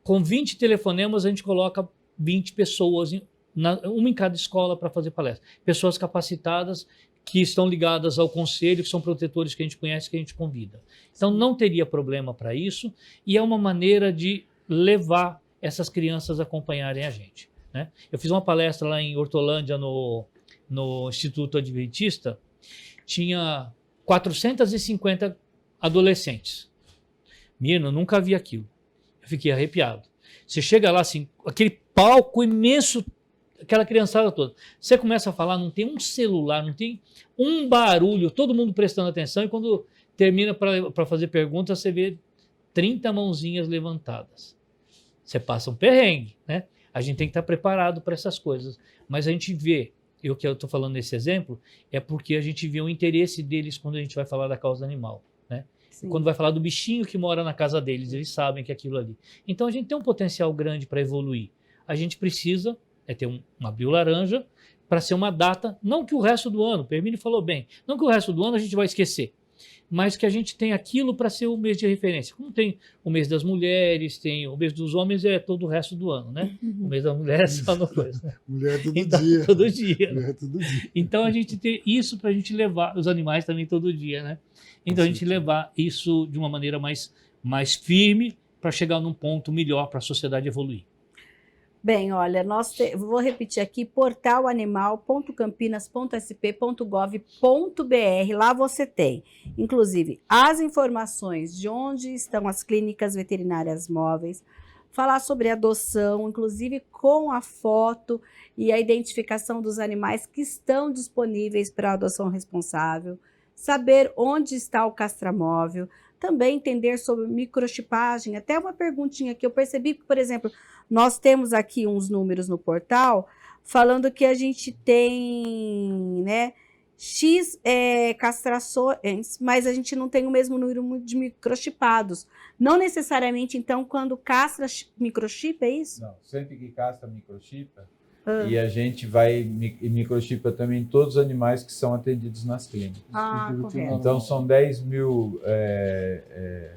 Com 20 telefonemas, a gente coloca 20 pessoas, uma em cada escola para fazer palestra. Pessoas capacitadas que estão ligadas ao conselho, que são protetores que a gente conhece, que a gente convida. Então, não teria problema para isso, e é uma maneira de levar essas crianças a acompanharem a gente, né? Eu fiz uma palestra lá em Hortolândia, no Instituto Adventista, tinha 450 adolescentes. Menino, eu nunca vi aquilo. Eu fiquei arrepiado. Você chega lá, assim, aquele palco imenso, aquela criançada toda. Você começa a falar, não tem um celular, não tem um barulho, todo mundo prestando atenção, e quando termina para fazer perguntas, você vê 30 mãozinhas levantadas. Você passa um perrengue, né? A gente tem que estar preparado para essas coisas. Mas a gente vê, e o que eu estou falando nesse exemplo, é porque a gente vê o interesse deles quando a gente vai falar da causa animal, né? Quando vai falar do bichinho que mora na casa deles, eles sabem que é aquilo ali. Então a gente tem um potencial grande para evoluir. A gente precisa ter um Abril Laranja para ser uma data, não que o resto do ano, o Firmino falou bem, não que o resto do ano a gente vai esquecer, mas que a gente tem aquilo para ser o mês de referência. Como tem o mês das mulheres, tem o mês dos homens, é todo o resto do ano, né? O mês da mulher é só no coisa, né? Mulher todo Então, dia. todo dia. Mulher todo dia. Então a gente tem isso para a gente levar, os animais também todo dia, né? Então a gente levar isso de uma maneira mais firme para chegar num ponto melhor para a sociedade evoluir. Bem, olha, vou repetir aqui, portalanimal.campinas.sp.gov.br, lá você tem, inclusive, as informações de onde estão as clínicas veterinárias móveis, falar sobre adoção, inclusive com a foto e a identificação dos animais que estão disponíveis para adoção responsável, saber onde está o castramóvel, também entender sobre microchipagem, até uma perguntinha que eu percebi, por exemplo, nós temos aqui uns números no portal falando que a gente tem, né, X castrações, mas a gente não tem o mesmo número de microchipados. Não necessariamente, então, quando castra microchipa, é isso? Não, sempre que castra microchipa, e a gente vai microchipa também todos os animais que são atendidos nas clínicas. Correto. Então, são 10 mil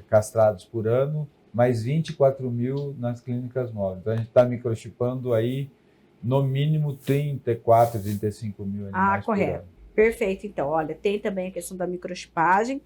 castrados por ano, mais 24 mil nas clínicas móveis. Então a gente está microchipando aí no mínimo 34, 35 mil animais por correto. ano. Perfeito, então. Olha, tem também a questão da microchipagem.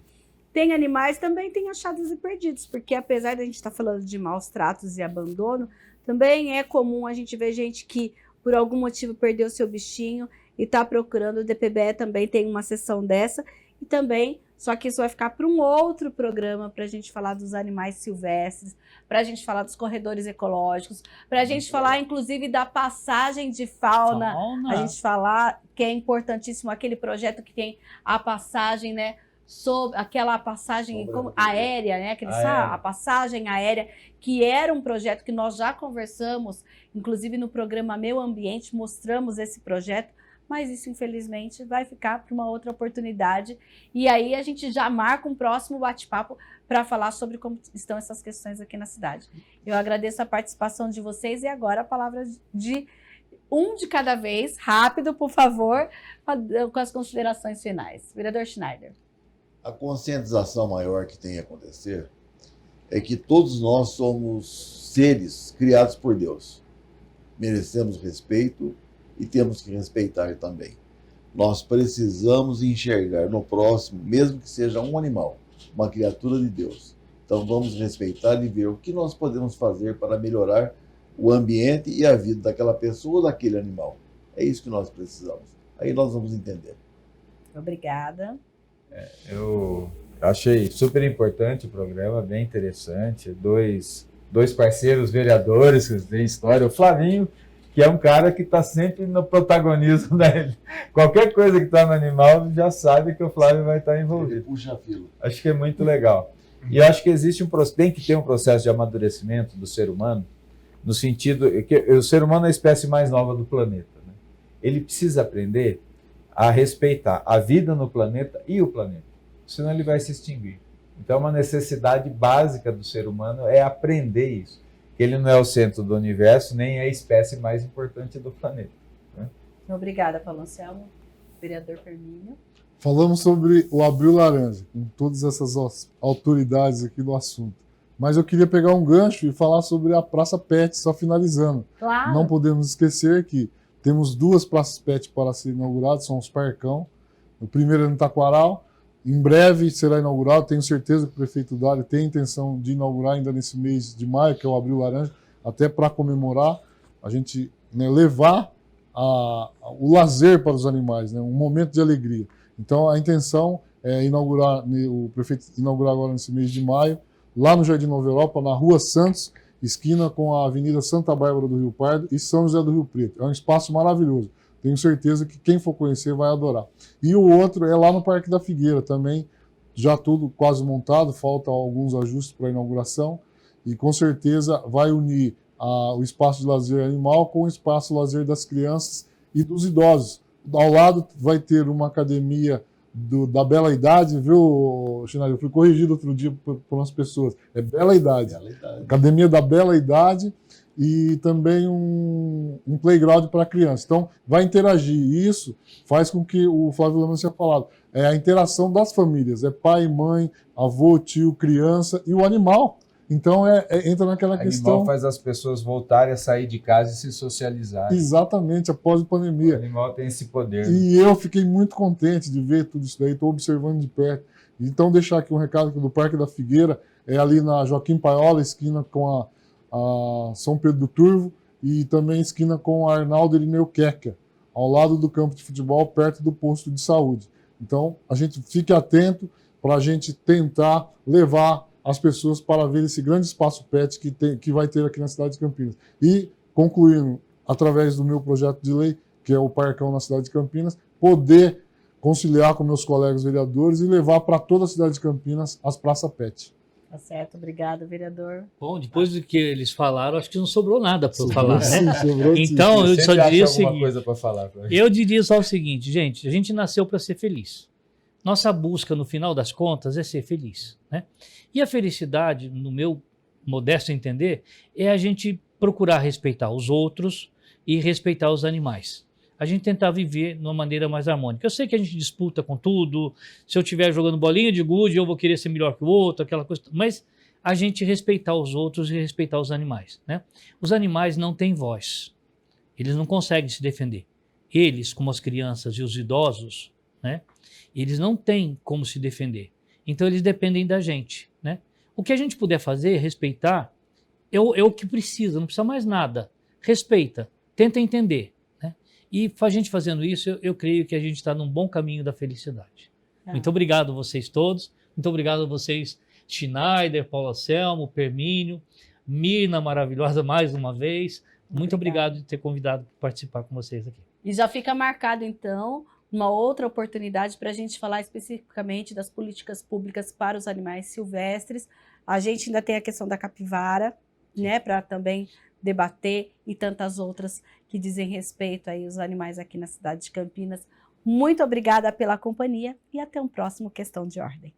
Tem animais, também tem achados e perdidos, porque apesar de a gente estar falando de maus tratos e abandono, também é comum a gente ver gente que, por algum motivo, perdeu seu bichinho e está procurando. O DPBE também tem uma sessão dessa, e também, só que isso vai ficar para um outro programa, para a gente falar dos animais silvestres, para a gente falar dos corredores ecológicos, para a gente falar, inclusive, da passagem de fauna. A gente falar que é importantíssimo aquele projeto que tem a passagem, né? Sobre aquela passagem aérea, né? A passagem aérea, que era um projeto que nós já conversamos, inclusive no programa Meu Ambiente, mostramos esse projeto, mas isso, infelizmente, vai ficar para uma outra oportunidade. E aí a gente já marca um próximo bate-papo para falar sobre como estão essas questões aqui na cidade. Eu agradeço a participação de vocês e agora a palavra de um de cada vez, rápido, por favor, com as considerações finais. Vereador Schneider. A conscientização maior que tem que acontecer é que todos nós somos seres criados por Deus. Merecemos respeito e temos que respeitar também. Nós precisamos enxergar no próximo, mesmo que seja um animal, uma criatura de Deus. Então vamos respeitar e ver o que nós podemos fazer para melhorar o ambiente e a vida daquela pessoa ou daquele animal. É isso que nós precisamos. Aí nós vamos entender. Obrigada. Eu achei super importante o programa, bem interessante. Dois parceiros vereadores que têm história. O Flavinho, que é um cara que está sempre no protagonismo, né? Qualquer coisa que está no animal, já sabe que o Flávio vai estar envolvido. Puxa fila. Acho que é muito legal. E eu acho que tem que ter um processo de amadurecimento do ser humano, no sentido que o ser humano é a espécie mais nova do planeta, né? Ele precisa aprender a respeitar a vida no planeta e o planeta, senão ele vai se extinguir. Então, uma necessidade básica do ser humano é aprender isso, que ele não é o centro do universo, nem é a espécie mais importante do planeta, né? Obrigada, Paulo Anselmo. Vereador Firmino. Falamos sobre o Abril Laranja, com todas essas autoridades aqui do assunto. Mas eu queria pegar um gancho e falar sobre a Praça Pet, só finalizando. Claro. Não podemos esquecer que temos 2 praças pet para ser inauguradas, são os Parcão. O primeiro é no Taquaral, em breve será inaugurado, tenho certeza que o prefeito Dário tem a intenção de inaugurar ainda nesse mês de maio, que é o Abril Laranja, até para comemorar, a gente, né, levar o lazer para os animais, né, um momento de alegria. Então a intenção é inaugurar, o prefeito inaugurar agora nesse mês de maio, lá no Jardim Nova Europa, na Rua Santos, esquina com a Avenida Santa Bárbara do Rio Pardo e São José do Rio Preto. É um espaço maravilhoso. Tenho certeza que quem for conhecer vai adorar. E o outro é lá no Parque da Figueira, também já tudo quase montado, faltam alguns ajustes para a inauguração e com certeza vai unir o espaço de lazer animal com o espaço de lazer das crianças e dos idosos. Ao lado vai ter uma academia da Bela Idade, viu, Chinari? Eu fui corrigido outro dia por umas pessoas. É Bela Idade. Academia da Bela Idade e também um playground para crianças. Então, vai interagir. E isso faz com que o Flávio Lama tenha falado. É a interação das famílias. É pai, mãe, avô, tio, criança e o animal. Então, entra naquela questão... O animal faz as pessoas voltarem a sair de casa e se socializarem. Exatamente, após a pandemia. O animal tem esse poder. E eu fiquei muito contente de ver tudo isso daí, estou observando de perto. Então, deixar aqui um recado do Parque da Figueira, é ali na Joaquim Paiola, esquina com a São Pedro do Turvo, e também esquina com a Arnaldo Irineu Queca, ao lado do campo de futebol, perto do posto de saúde. Então, a gente fique atento para a gente tentar levar as pessoas para ver esse grande espaço pet que vai ter aqui na cidade de Campinas. E, concluindo, através do meu projeto de lei, que é o Parcão na cidade de Campinas, poder conciliar com meus colegas vereadores e levar para toda a cidade de Campinas as praças pet. Tá certo, obrigado, vereador. Bom, depois do que eles falaram, acho que não sobrou nada para falar, Sim, né? sobrou sim. Então, eu só Sempre diria o acha alguma seguinte. coisa para falar. Eu diria só o seguinte, gente, a gente nasceu para ser feliz. Nossa busca, no final das contas, é ser feliz, né? E a felicidade, no meu modesto entender, é a gente procurar respeitar os outros e respeitar os animais. A gente tentar viver de uma maneira mais harmônica. Eu sei que a gente disputa com tudo, se eu estiver jogando bolinha de gude, eu vou querer ser melhor que o outro, aquela coisa, mas a gente respeitar os outros e respeitar os animais, né? Os animais não têm voz, eles não conseguem se defender. Eles, como as crianças e os idosos, né? Eles não têm como se defender. Então eles dependem da gente, né? O que a gente puder fazer, respeitar, é o que precisa, não precisa mais nada. Respeita, tenta entender, né? E a gente fazendo isso, eu creio que a gente está num bom caminho da felicidade. Muito obrigado a vocês todos, muito obrigado a vocês, Schneider, Paulo Anselmo, Permínio, Mirna maravilhosa mais uma vez. Muito obrigado de ter convidado para participar com vocês aqui. E já fica marcado, então, uma outra oportunidade para a gente falar especificamente das políticas públicas para os animais silvestres. A gente ainda tem a questão da capivara, né, para também debater, e tantas outras que dizem respeito aí aos animais aqui na cidade de Campinas. Muito obrigada pela companhia e até um próximo Questão de Ordem.